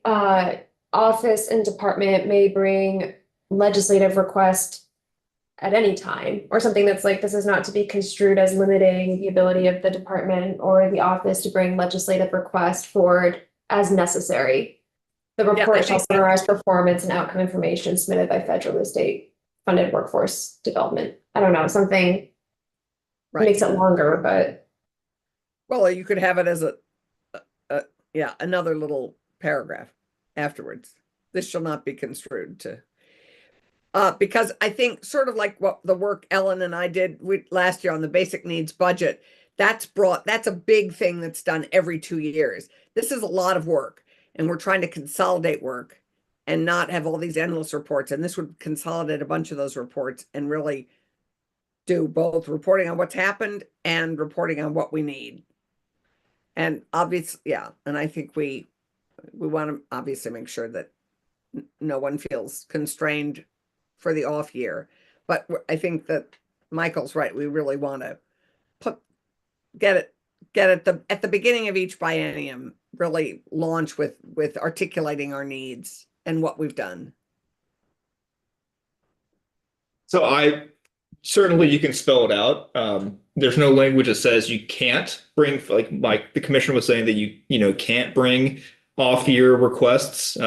office and department may bring legislative request at any time, or something that's like, this is not to be construed as limiting the ability of the department or the office to bring legislative request forward as necessary. The report shall summarize performance and outcome information submitted by federal and state funded workforce development. I don't know, something makes it longer, but. Well, you could have it as another little paragraph afterwards. This shall not be construed to. Because I think sort of like what the work Ellen and I did last year on the basic needs budget, that's a big thing that's done every 2 years. This is a lot of work, and we're trying to consolidate work and not have all these endless reports. And this would consolidate a bunch of those reports and really do both reporting on what's happened and reporting on what we need. And obviously, yeah, and I think we want to obviously make sure that no one feels constrained for the off year. But I think that Michael's right. We really want to get it at the beginning of each biennium, really launch with articulating our needs and what we've done. So certainly you can spell it out. There's no language that says you can't bring, like the commissioner was saying that you can't bring off year requests.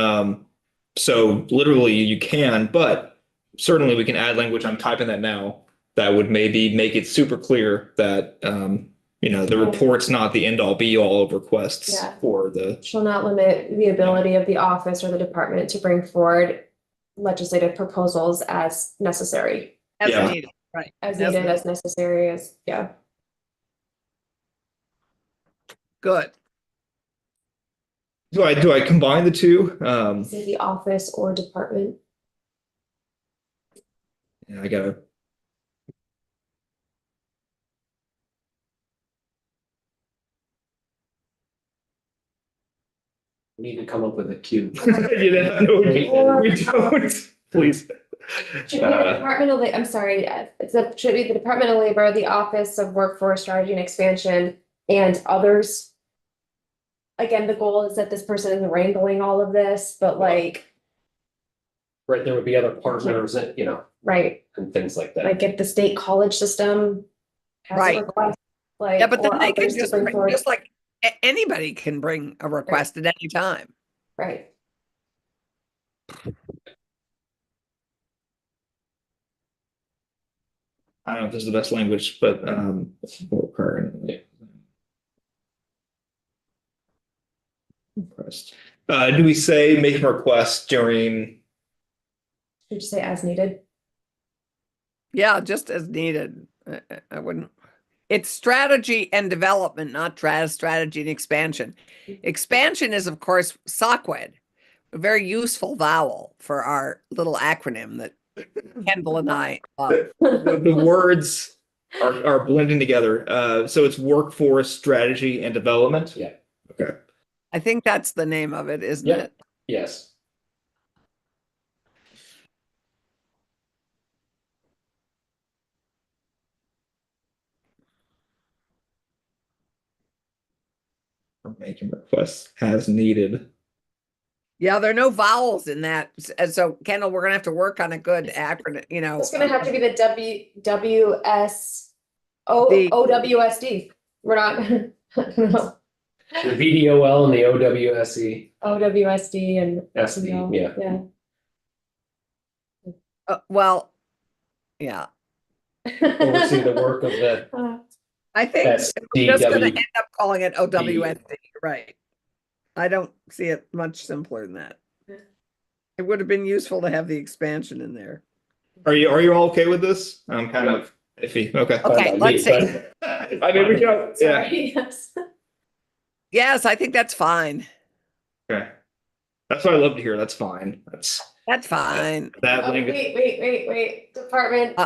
So literally you can, but certainly we can add language. I'm typing that now. That would maybe make it super clear that the report's not the end all be all of requests for the. Shall not limit the ability of the office or the department to bring forward legislative proposals as necessary. As needed, right. As needed, as necessary, Good. Do I combine the two? Say the office or department. Yeah, I gotta. We need to come up with a cue. No, we don't. Please. Should be the Department of I'm sorry, should be the Department of Labor, the Office of Workforce Strategy and Expansion, and others. Again, the goal is that this person isn't wrangling all of this, but like. Right, there would be other partners that, right, and things like that. like if the state college system has a request, like. Yeah, but then or they can others to just bring forward. just like anybody can bring a request at any time. Right. I don't know if this is the best language, but do we say make a request during? Should you say as needed? Yeah, just as needed. I wouldn't. It's strategy and development, not strategy and expansion. Expansion is, of course, Socwed, a very useful vowel for our little acronym that Kendall and I love. The words are blending together. So it's workforce strategy and development. Yeah. Okay. I think that's the name of it, isn't it? Yes. Making requests as needed. Yeah, there are no vowels in that. So Kendall, we're gonna have to work on a good acronym, It's gonna have to be the OWSD. We're not, I don't know. The VDOL and the OWSE. OWSD and SD, yeah. Well, yeah. Oversee the work of the. I think we're just going to end up calling it OWSD, right? I don't see it much simpler than that. It would have been useful to have the expansion in there. Are you all okay with this? I'm kind of iffy. Okay. Okay, let's see. I mean, we go. Yeah. Yes. Yes, I think that's fine. Okay. That's what I love to hear. That's fine. That's fine. That language. Wait. Department.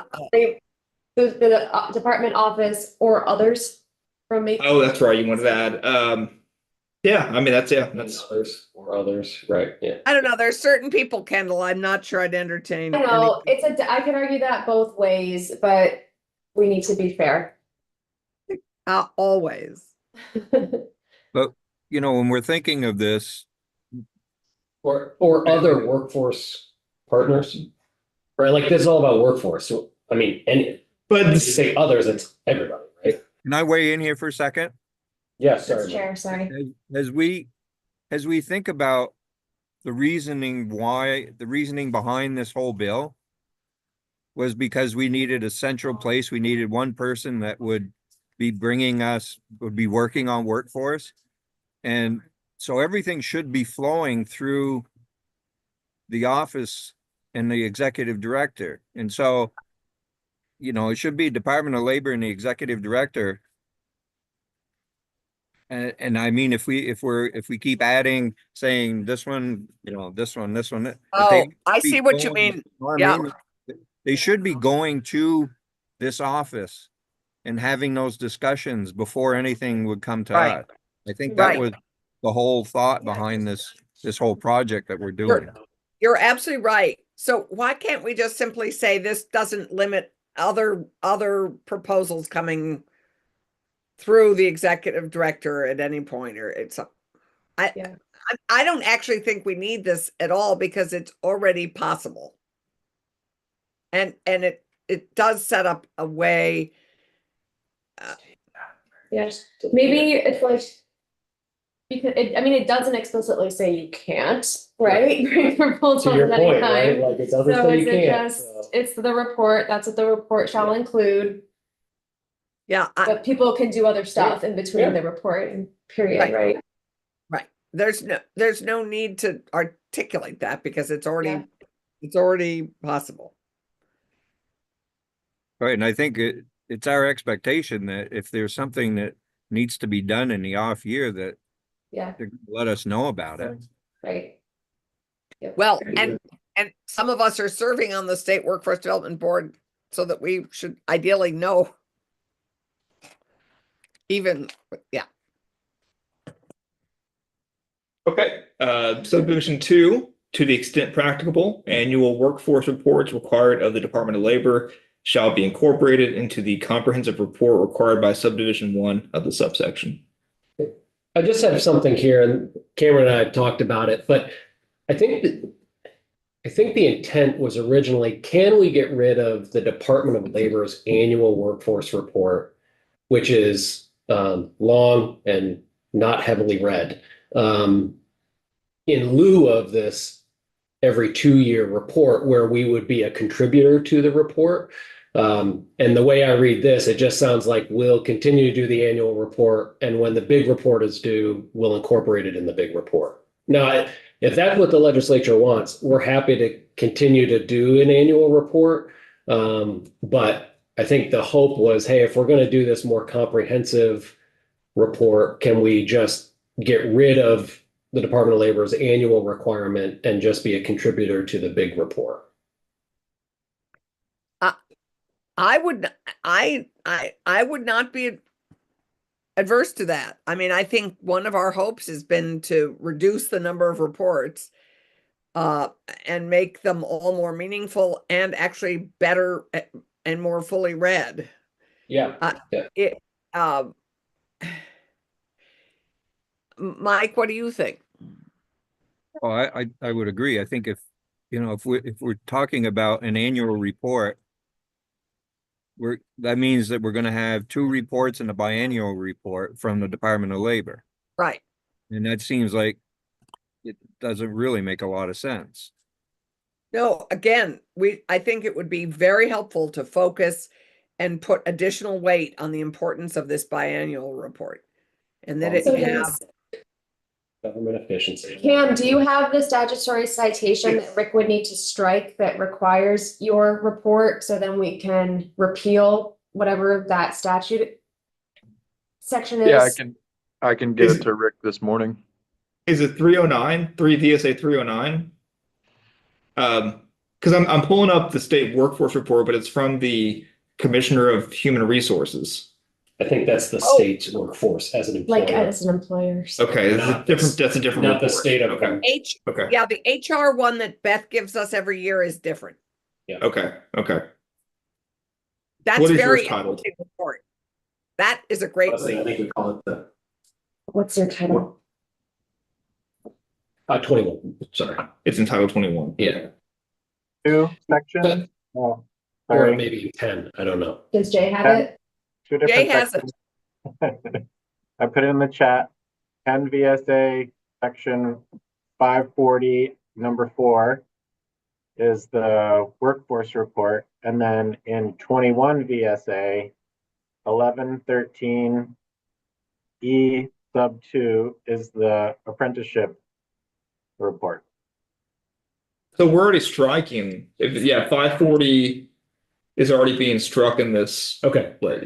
The department office or others from me. Oh, that's right. You wanted to add. Yeah, I mean that's others or others, right? Yeah. I don't know. There's certain people, Kendall. I'm not sure I'd entertain. I know I can argue that both ways, but we need to be fair. Always. But when we're thinking of this, or other workforce partners, right? Like this is all about workforce. So I mean, but if you say others, it's everybody, right? Can I weigh in here for a second? Yeah, sorry. Chair, sorry. As we think about the reasoning behind this whole bill was because we needed a central place. We needed one person that would be working on workforce. And so everything should be flowing through the office and the executive director. And so, it should be Department of Labor and the executive director And I mean, if we keep adding, saying this one, this one, if they Oh, I be see what you going- mean. know what I Yeah. mean? They should be going to this office and having those discussions before anything would come to Right. us. I think that Right. was the whole thought behind this whole project that we're doing. You're absolutely right. So why can't we just simply say this doesn't limit other proposals coming through the executive director at any point, or Yeah. I don't actually think we need this at all because it's already possible. And it does set up a way. Yes, maybe it's like, because it doesn't explicitly say you can't, right? Bring proposals To your at any point, time. right? Like it doesn't So say is you it can't. just, so. it's the report, that's what the report shall include, Yeah, but people can do other stuff in between Yeah. the report and period, Right. right? right. There's no need to articulate that because it's already Yeah. it's already possible. Right, and I think it's our expectation that if there's something that needs to be done in the off year, that Yeah, they're gonna let us know about it. right. Yep. Well, and some of us are serving on the State Workforce Development Board so that we should ideally know. Even, yeah. Okay, subdivision 2, to the extent practicable, annual workforce reports required of the Department of Labor shall be incorporated into the comprehensive report required by subdivision 1 of the subsection. I just have something here, and Cameron and I have talked about it, but I think the intent was originally, can we get rid of the Department of Labor's annual workforce report, which is long and not heavily read, in lieu of this every 2-year report where we would be a contributor to the report. And the way I read this, it just sounds like we'll continue to do the annual report, and when the big report is due, we'll incorporate it in the big report. Now, if that's what the legislature wants, we're happy to continue to do an annual report. But I think the hope was, hey, if we're going to do this more comprehensive report, can we just get rid of the Department of Labor's annual requirement and just be a contributor to the big report? I would not be adverse to that. I mean, I think one of our hopes has been to reduce the number of reports and make them all more meaningful and actually better and more fully read. Yeah. Mike, what do you think? Oh, I would agree. I think if we're talking about an annual report, that means that we're gonna have 2 reports and a biannual report from the Department of Labor. Right. And that seems like it doesn't really make a lot of sense. No, again, I think it would be very helpful to focus and put additional weight on the importance of this biannual report. And that it So have does, Government efficiency. Cam, do you have the statutory citation that Rick would need to strike that requires your report, so then we can repeal whatever that statute section is? Yeah, I can get it to Rick this morning. Is it 309, 3 VSA 309? Because I'm pulling up the state workforce report, but it's from the Commissioner of Human Resources. I think that's the state's workforce as an employer. Like as an employer. Okay, that's a different Not the report. state of. Okay. Okay. Yeah, the HR one that Beth gives us every year is different. Okay. That's What is very yours titled? interesting report. That is a great I read. think we call it the What's your title? 21. Sorry. It's entitled 21. Yeah. 2 sections. Oh, Or sorry. maybe 10. I don't know. Does Jay have it? 2 Jay different has it. sections. I put it in the chat. 10 VSA section 540 number 4 is the workforce report, and then in 21 VSA 1113 E sub 2 is the apprenticeship report. So we're already striking. 540 is already being struck in this. Okay. But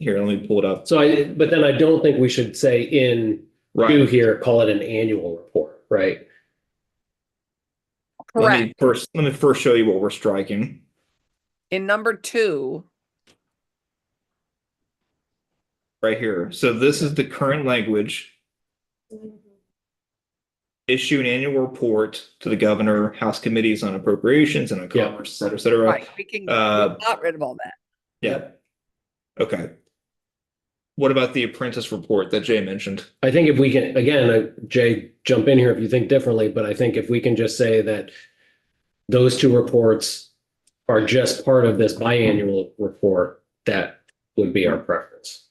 Here, let me pull it up. So but then I don't think we should say in Right. two here, call it an annual report, right? Correct. Let me first show you what we're striking. In number 2, Right here. So this is the current language. Issue an annual report to the governor, House committees on appropriations and on Yeah. commerce, et cetera. right, we can got rid of all that. Yeah. Okay. What about the apprentice report that Jay mentioned? I think if we can, again, Jay, jump in here if you think differently, but I think if we can just say that those two reports are just part of this biannual report, that would be our preference.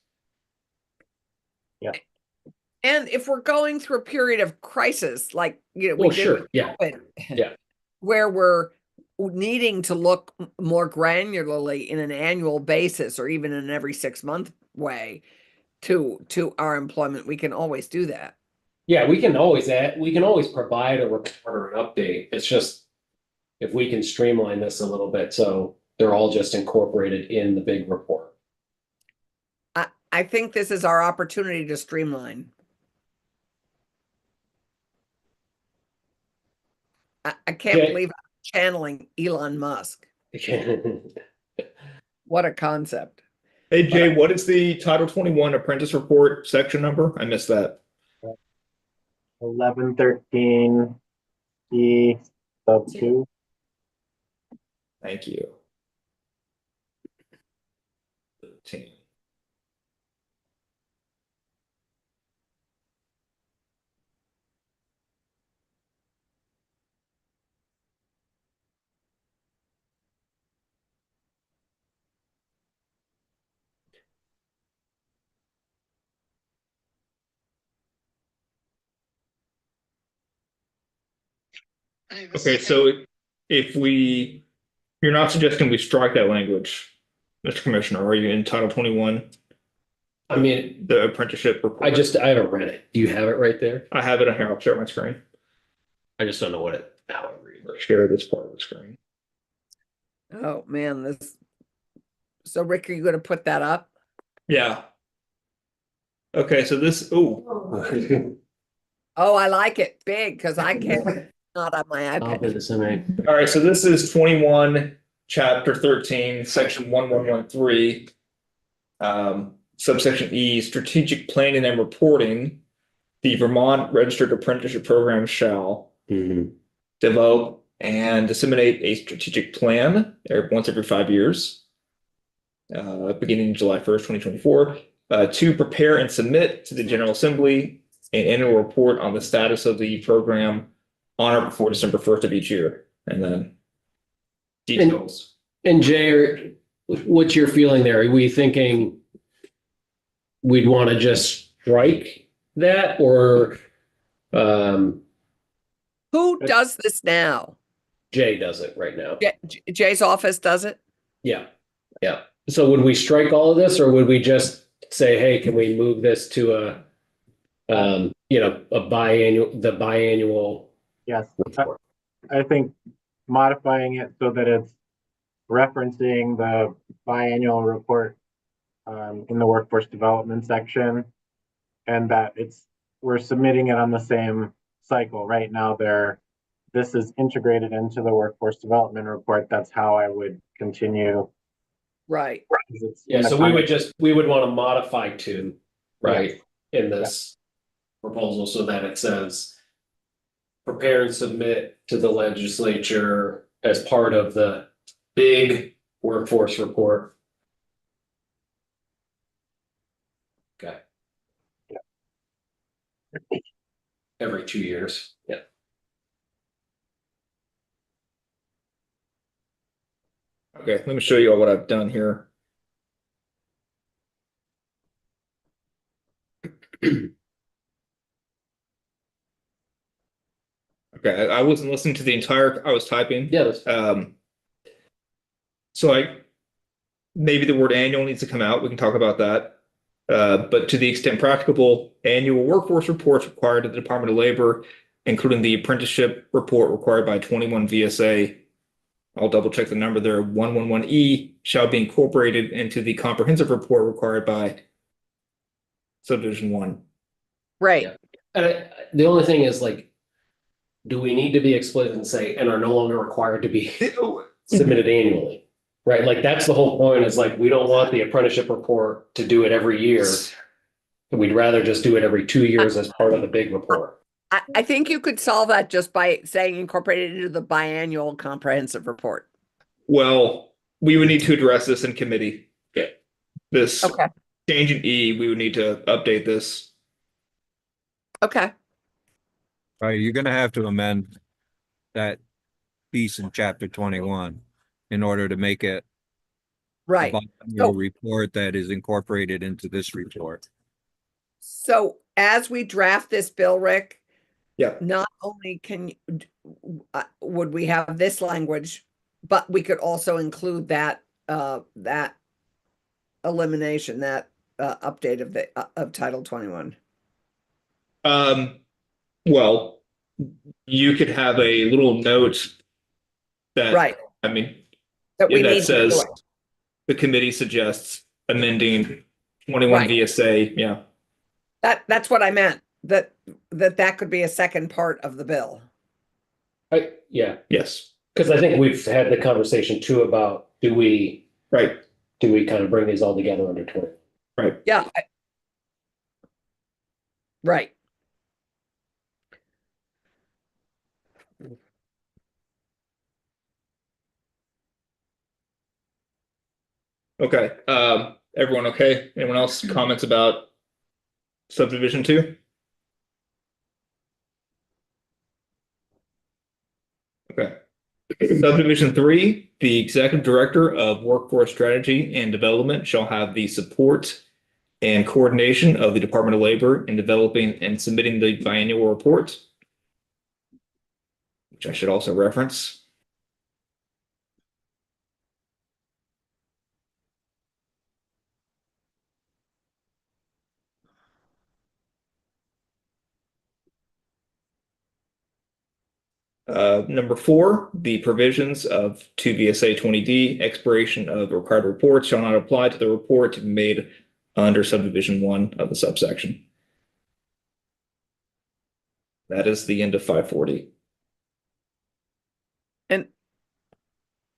And if we're going through a period of crisis, like, we Well, did sure, with yeah, COVID, yeah. where we're needing to look more granularly in an annual basis or even in every 6-month way to our employment, we can always do that. Yeah, we can always provide a report or an update. It's just if we can streamline this a little bit, so they're all just incorporated in the big report. I think this is our opportunity to streamline. I can't Okay. believe I'm channeling Elon Musk. What a concept. Hey Jay, what is the Title 21 apprentice report section number? I missed that. 1113 E sub 2. Thank you. 13. Okay, so you're not suggesting we strike that language, Mr. Commissioner, are you in Title 21, I mean, the apprenticeship report? I haven't read it. Do you have it right there? I have it on here. I'll share my screen. I just don't know how it reads. Let's share this part of the screen. Oh man, so Rick, are you going to put that up? Yeah. Okay, so this, Oh, I like it big because I can't not on my I'll iPad. do the same. all right, so this is 21, Chapter 13, Section 1113, subsection E, strategic planning and reporting. The Vermont Registered Apprenticeship Program shall develop and disseminate a strategic plan once every 5 years, beginning July 1st, 2024, to prepare and submit to the General Assembly an annual report on the status of the program on or before December 1st of each year, and then details. And Jay, what's your feeling there? Are we thinking we'd want to just strike that, or Who does this now? Jay does it right now? Jay's office does it? Yeah, yeah. So would we strike all of this, or would we just say, hey, can we move this to a biannual Yes, report? I think modifying it so that it's referencing the biannual report in the workforce development section, and that we're submitting it on the same cycle. Right now, this is integrated into the workforce development report. That's how I would continue. Right. Yeah, so we would want to modify to, right, in this proposal so that it says prepare and submit to the legislature as part of the big workforce report. Okay. Every 2 years. Yeah. Okay, let me show you all what I've done here. Okay, I wasn't listening to the entire, I was typing. Yeah, that's So maybe the word annual needs to come out. We can talk about that. But to the extent practicable, annual workforce reports required of the Department of Labor, including the apprenticeship report required by 21 VSA I'll double check the number there, 111E shall be incorporated into the comprehensive report required by subdivision 1. Right. The only thing is like, do we need to be explicit and say, and are no longer required to be submitted annually? Right, like that's the whole point, is like, we don't want the apprenticeship report to do it every year. We'd rather just do it every 2 years as part of the big report. I think you could solve that just by saying incorporated into the biannual comprehensive report. Well, we would need to address this in committee. This Okay. change in E, we would need to update this. Okay. Right, you're gonna have to amend that piece in chapter 21 in order to make it Right. your report that is incorporated into this report. So as we draft this bill, Rick, Yeah. not only would we have this language, but we could also include that that elimination, that update of the of Title 21. Well, you could have a little note that, Right. I mean, That we that need to do says it. the committee suggests amending 21 Right. VSA. Yeah. That's what I meant. That could be a second part of the bill. Yeah, Yes. because I think we've had the conversation too about, do we Right. kind of bring these all together under 20? Right. Yeah. Right. Okay. Everyone okay? Anyone else comments about subdivision 2? Okay. Subdivision 3, the executive director of workforce strategy and development shall have the support and coordination of the Department of Labor in developing and submitting the biannual report, which I should also reference. Number 4, the provisions of 2 VSA 20D, expiration of required reports shall not apply to the report to be made under subdivision 1 of the subsection. That is the end of 540. And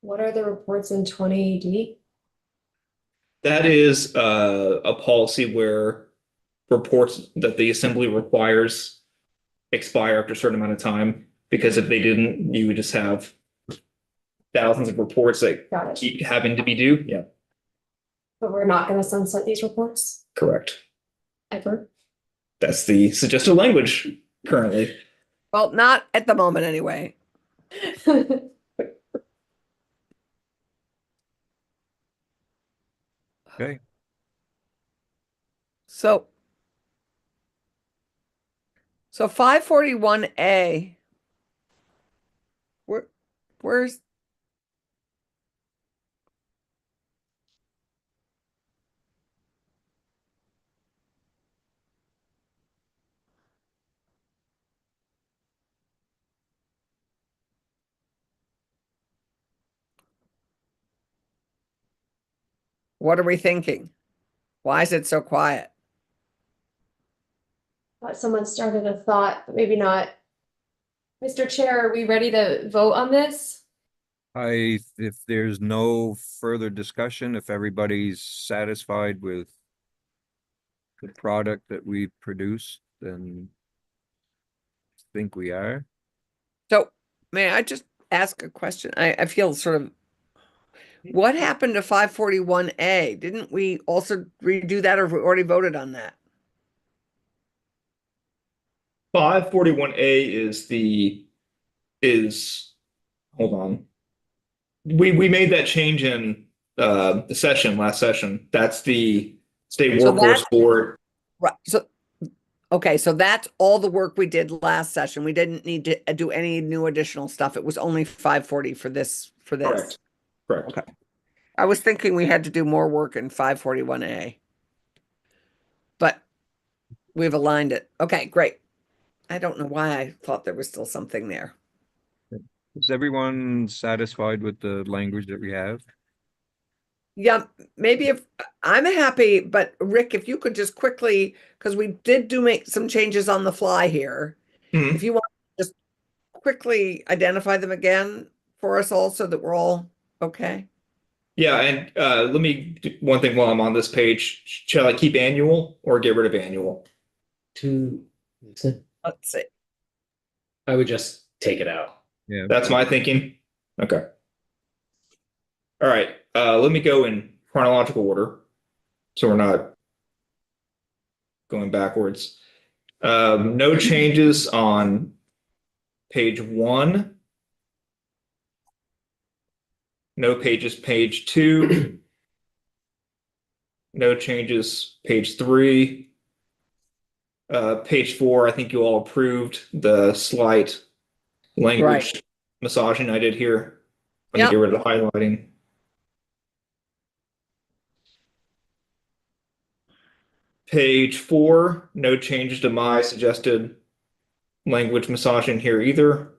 What are the reports in 20D? That is a policy where reports that the assembly requires expire after a certain amount of time, because if they didn't, you would just have thousands of reports that Got it. keep having to be due. Yeah, But we're not gonna sunset these reports correct. ever. That's the suggested language currently. well, not at the moment anyway. Okay, So 541A, where's what are we thinking? Why is it so quiet? Thought someone started a thought, but maybe not. Mr. Chair, are we ready to vote on this? if there's no further discussion, if everybody's satisfied with the product that we produce, then I think we are. So may I just ask a question? I feel sort of, what happened to 541A? Didn't we also redo that, or we already voted on that? 541A is hold on. We made that change in the last session. That's the state So workforce that's- board. Right. So, okay, so that's all the work we did last session. We didn't need to do any new additional stuff. It was only 540 for this. Correct. Correct. Okay. I was thinking we had to do more work in 541A. But we've aligned it. Okay, great. I don't know why I thought there was still something there. Is everyone satisfied with the language that we have? Yeah, maybe if I'm happy, but Rick, if you could just quickly, because we did make some changes on the fly here. Mhm. If you want to just quickly identify them again for us all so that we're all okay. Yeah, and let me do one thing while I'm on this page. Shall I keep annual or get rid of annual? Let's see. I would just take it out. Yeah. That's my thinking. Okay. All right. Let me go in chronological order, so we're not going backwards. No changes on page 1. No pages, page 2. No changes, page 3. Page 4, I think you all approved the slight language massaging I did here. Let me Yep. get rid of the highlighting. Page 4, no changes to my suggested language massaging here either.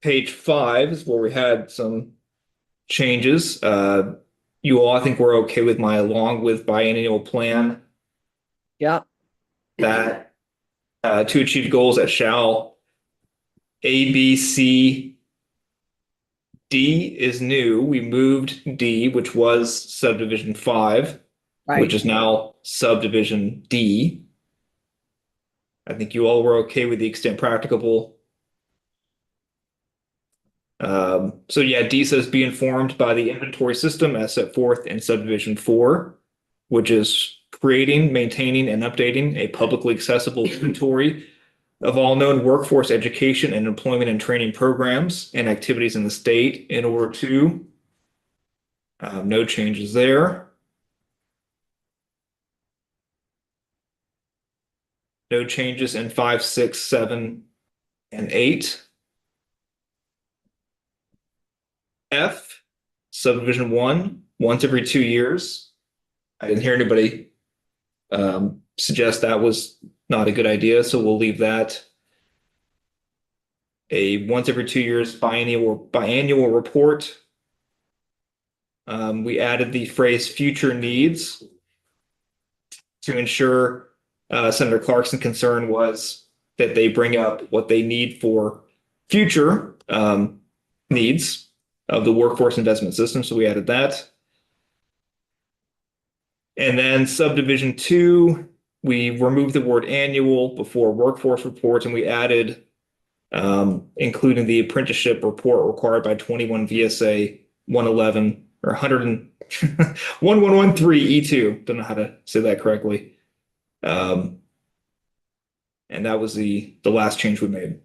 Page 5 is where we had some changes. You all, I think, were okay with my along with biennial plan Yeah. that to achieve goals that shall A, B, C, D is new. We moved D, which was subdivision 5, which is now subdivision D. I think you all were okay with the extent practicable. So yeah, D says be informed by the inventory system as set forth in subdivision 4, which is creating, maintaining, and updating a publicly accessible inventory of all known workforce education and employment and training programs and activities in the state in order to no changes there. No changes in 5, 6, 7, and 8. F, subdivision 1, once every 2 years. I didn't hear anybody suggest that was not a good idea, so we'll leave that. A once every 2 years biannual report. We added the phrase future needs to ensure Senator Clarkson's concern was that they bring up what they need for future needs of the workforce investment system. So we added that. And then subdivision 2, we removed the word annual before workforce reports, and we added including the apprenticeship report required by 21 VSA 111 or 1113 E2. Don't know how to say that correctly. And that was the last change we made.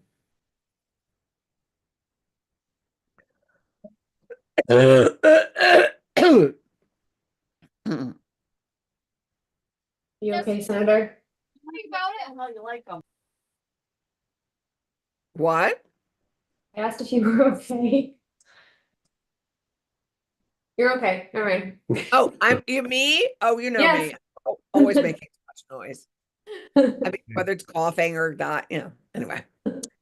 You okay, Senator? What? I asked if you were okay. You're okay. All right. Oh, you me? Oh, you know Yes. me. Always making so much noise. I mean, whether it's coughing or not, anyway.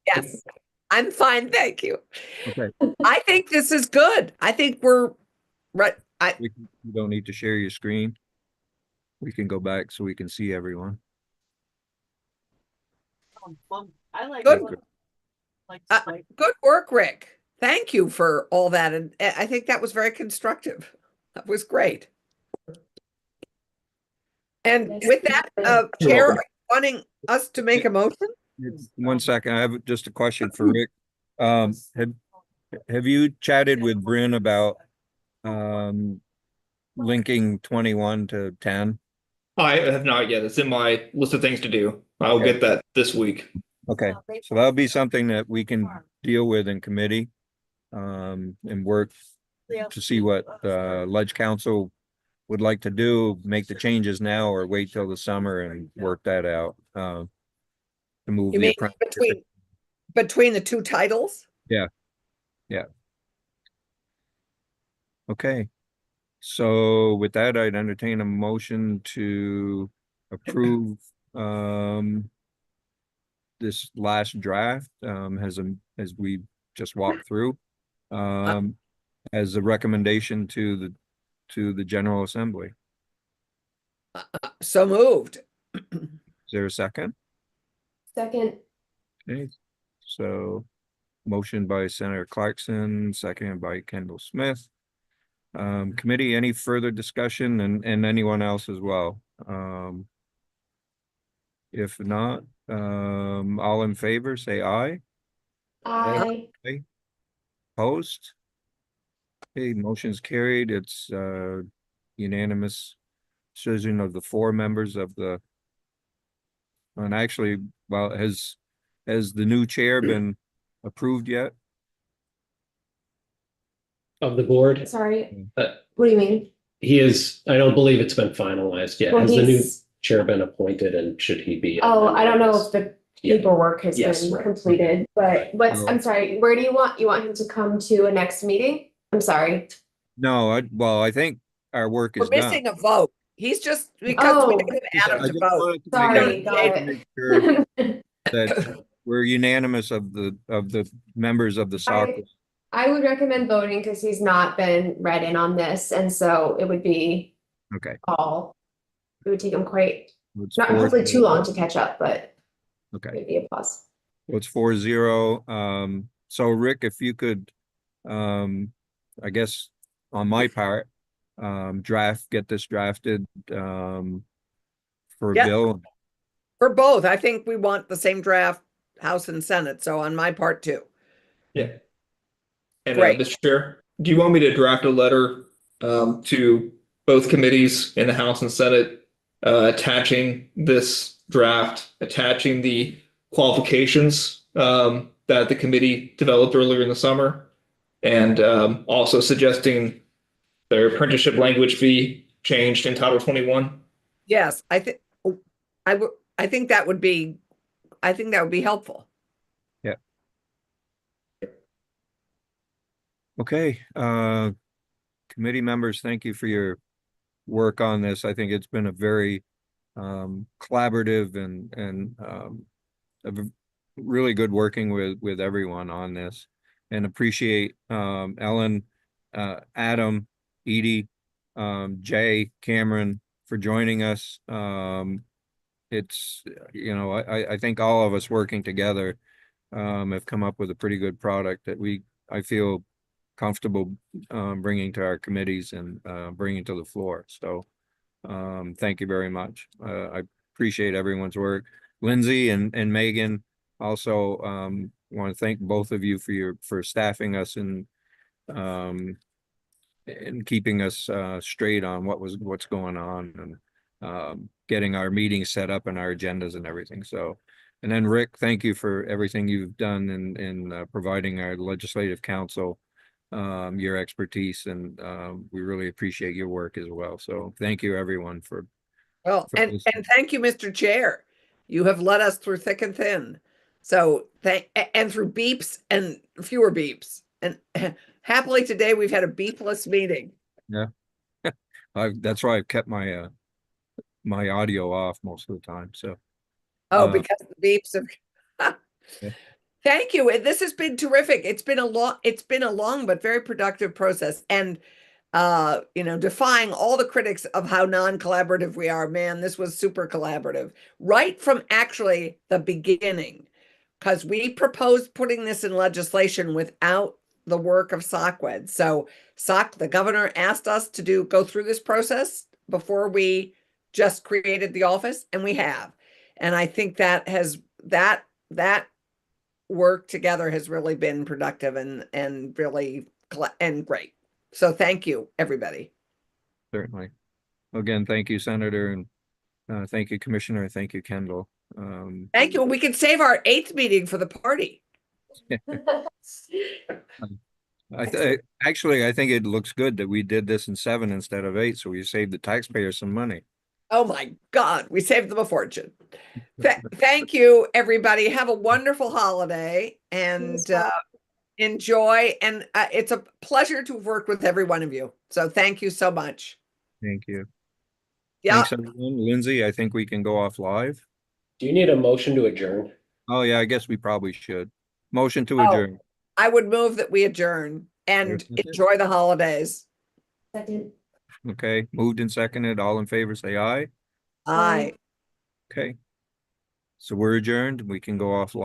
Yes, I'm fine, thank you. Okay. I think this is good. I think we're right. You don't need to share your screen. We can go back so we can see everyone. I like good. Good work, Rick. Thank you for all that. And I think that was very constructive. That was great. And with that, Chair, are you wanting us to make a motion? 1 second, I have just a question for Rick. Have you chatted with Bryn about linking 21 to 10? I have not yet. It's in my list of things to do. I'll Okay. get that this week. Okay, so that'll be something that we can deal with in committee and work to see what Ledge Council would like to do, make the changes now or wait till the summer and work that out. To move You the mean apprenticeship. between the two titles? Yeah. Okay. So with that, I'd entertain a motion to approve this last draft, as we just walked through, as a recommendation to the General Assembly. So moved. Is there a second? Second. Okay, so motion by Senator Clarkson, seconded by Kendall Smith. Committee, any further discussion, and anyone else as well? If not, all in favor, say aye. Aye. Opposed? Okay, motion's carried. It's unanimous decision of the 4 members of the. And actually, well, has the new chair been approved yet? Of the board. Sorry, Uh, what do you mean? He is, I don't believe it's been finalized yet. Well, Has the new he's- chair been appointed, and should he be? Oh, I don't know if the Yeah. paperwork has Yes, been right. completed, but I'm sorry, where do you want him to come to a next meeting? I'm sorry. No, I think our work We're is done. missing a vote. He's just, because we Oh. didn't I Adam to just vote. wanted to Sorry, got it. make sure that we're unanimous of the members of the Socwed. I would recommend voting because he's not been read in on this, and so it would be Okay. it would take him quite, It's not 4-0. hopefully too long to catch up, but Okay. maybe a pause. It's 4-0. So Rick, if you could, I guess on my part, get this drafted, for Yeah. Bill. For both, I think we want the same draft, House and Senate, so on my part too. Yeah. And Great. Mr. Chair, do you want me to draft a letter to both committees in the House and Senate attaching this draft, attaching the qualifications that the committee developed earlier in the summer, and also suggesting their apprenticeship language be changed in Title 21? Yes, I think that would be helpful. Okay, committee members, thank you for your work on this. I think it's been a very collaborative and really good working with everyone on this, and appreciate Ellen, Adam, Edie, Jay, Cameron for joining us. It's, I think all of us working together have come up with a pretty good product that I feel comfortable bringing to our committees and bringing to the floor. So thank you very much. I appreciate everyone's work. Lindsay and Megan, also want to thank both of you for staffing us and keeping us straight on what's going on, and getting our meetings set up and our agendas and everything. So, and then Rick, thank you for everything you've done in providing our legislative council your expertise, and we really appreciate your work as well. So thank you everyone for. Well, and thank you, Mr. Chair. You have led us through thick and thin. So and through beeps and fewer beeps. And happily today we've had a beepless meeting. Yeah. That's why I've kept my my audio off most of the time. So because the beeps have yeah. Thank you. This has been terrific. It's been a long but very productive process. And defying all the critics of how non-collaborative we are, man, this was super collaborative right from actually the beginning, because we proposed putting this in legislation without the work of Socwed. So the governor asked us to go through this process before we just created the office, and we have. And I think that work together has really been productive and really great. So thank you, everybody. Certainly. Again, thank you, Senator, and thank you, Commissioner. Thank you, Kendall. Thank you. We can save our 8th meeting for the party. Actually, I think it looks good that we did this in 7 instead of 8, so we saved the taxpayers some money. Oh my God, we saved them a fortune. Thank you, everybody. Have a wonderful holiday and enjoy. And it's a pleasure to have worked with every one of you. So thank you so much. Thank you. Yeah. Thanks, everyone. Lindsay, I think we can go off live. Do you need a motion to adjourn? Oh, yeah, I guess we probably should. Motion to Oh. adjourn. I would move that we adjourn and Yes. enjoy the holidays. Second. Okay, moved and seconded. All in favor, say aye. Aye. Okay. So we're adjourned. We can go offline.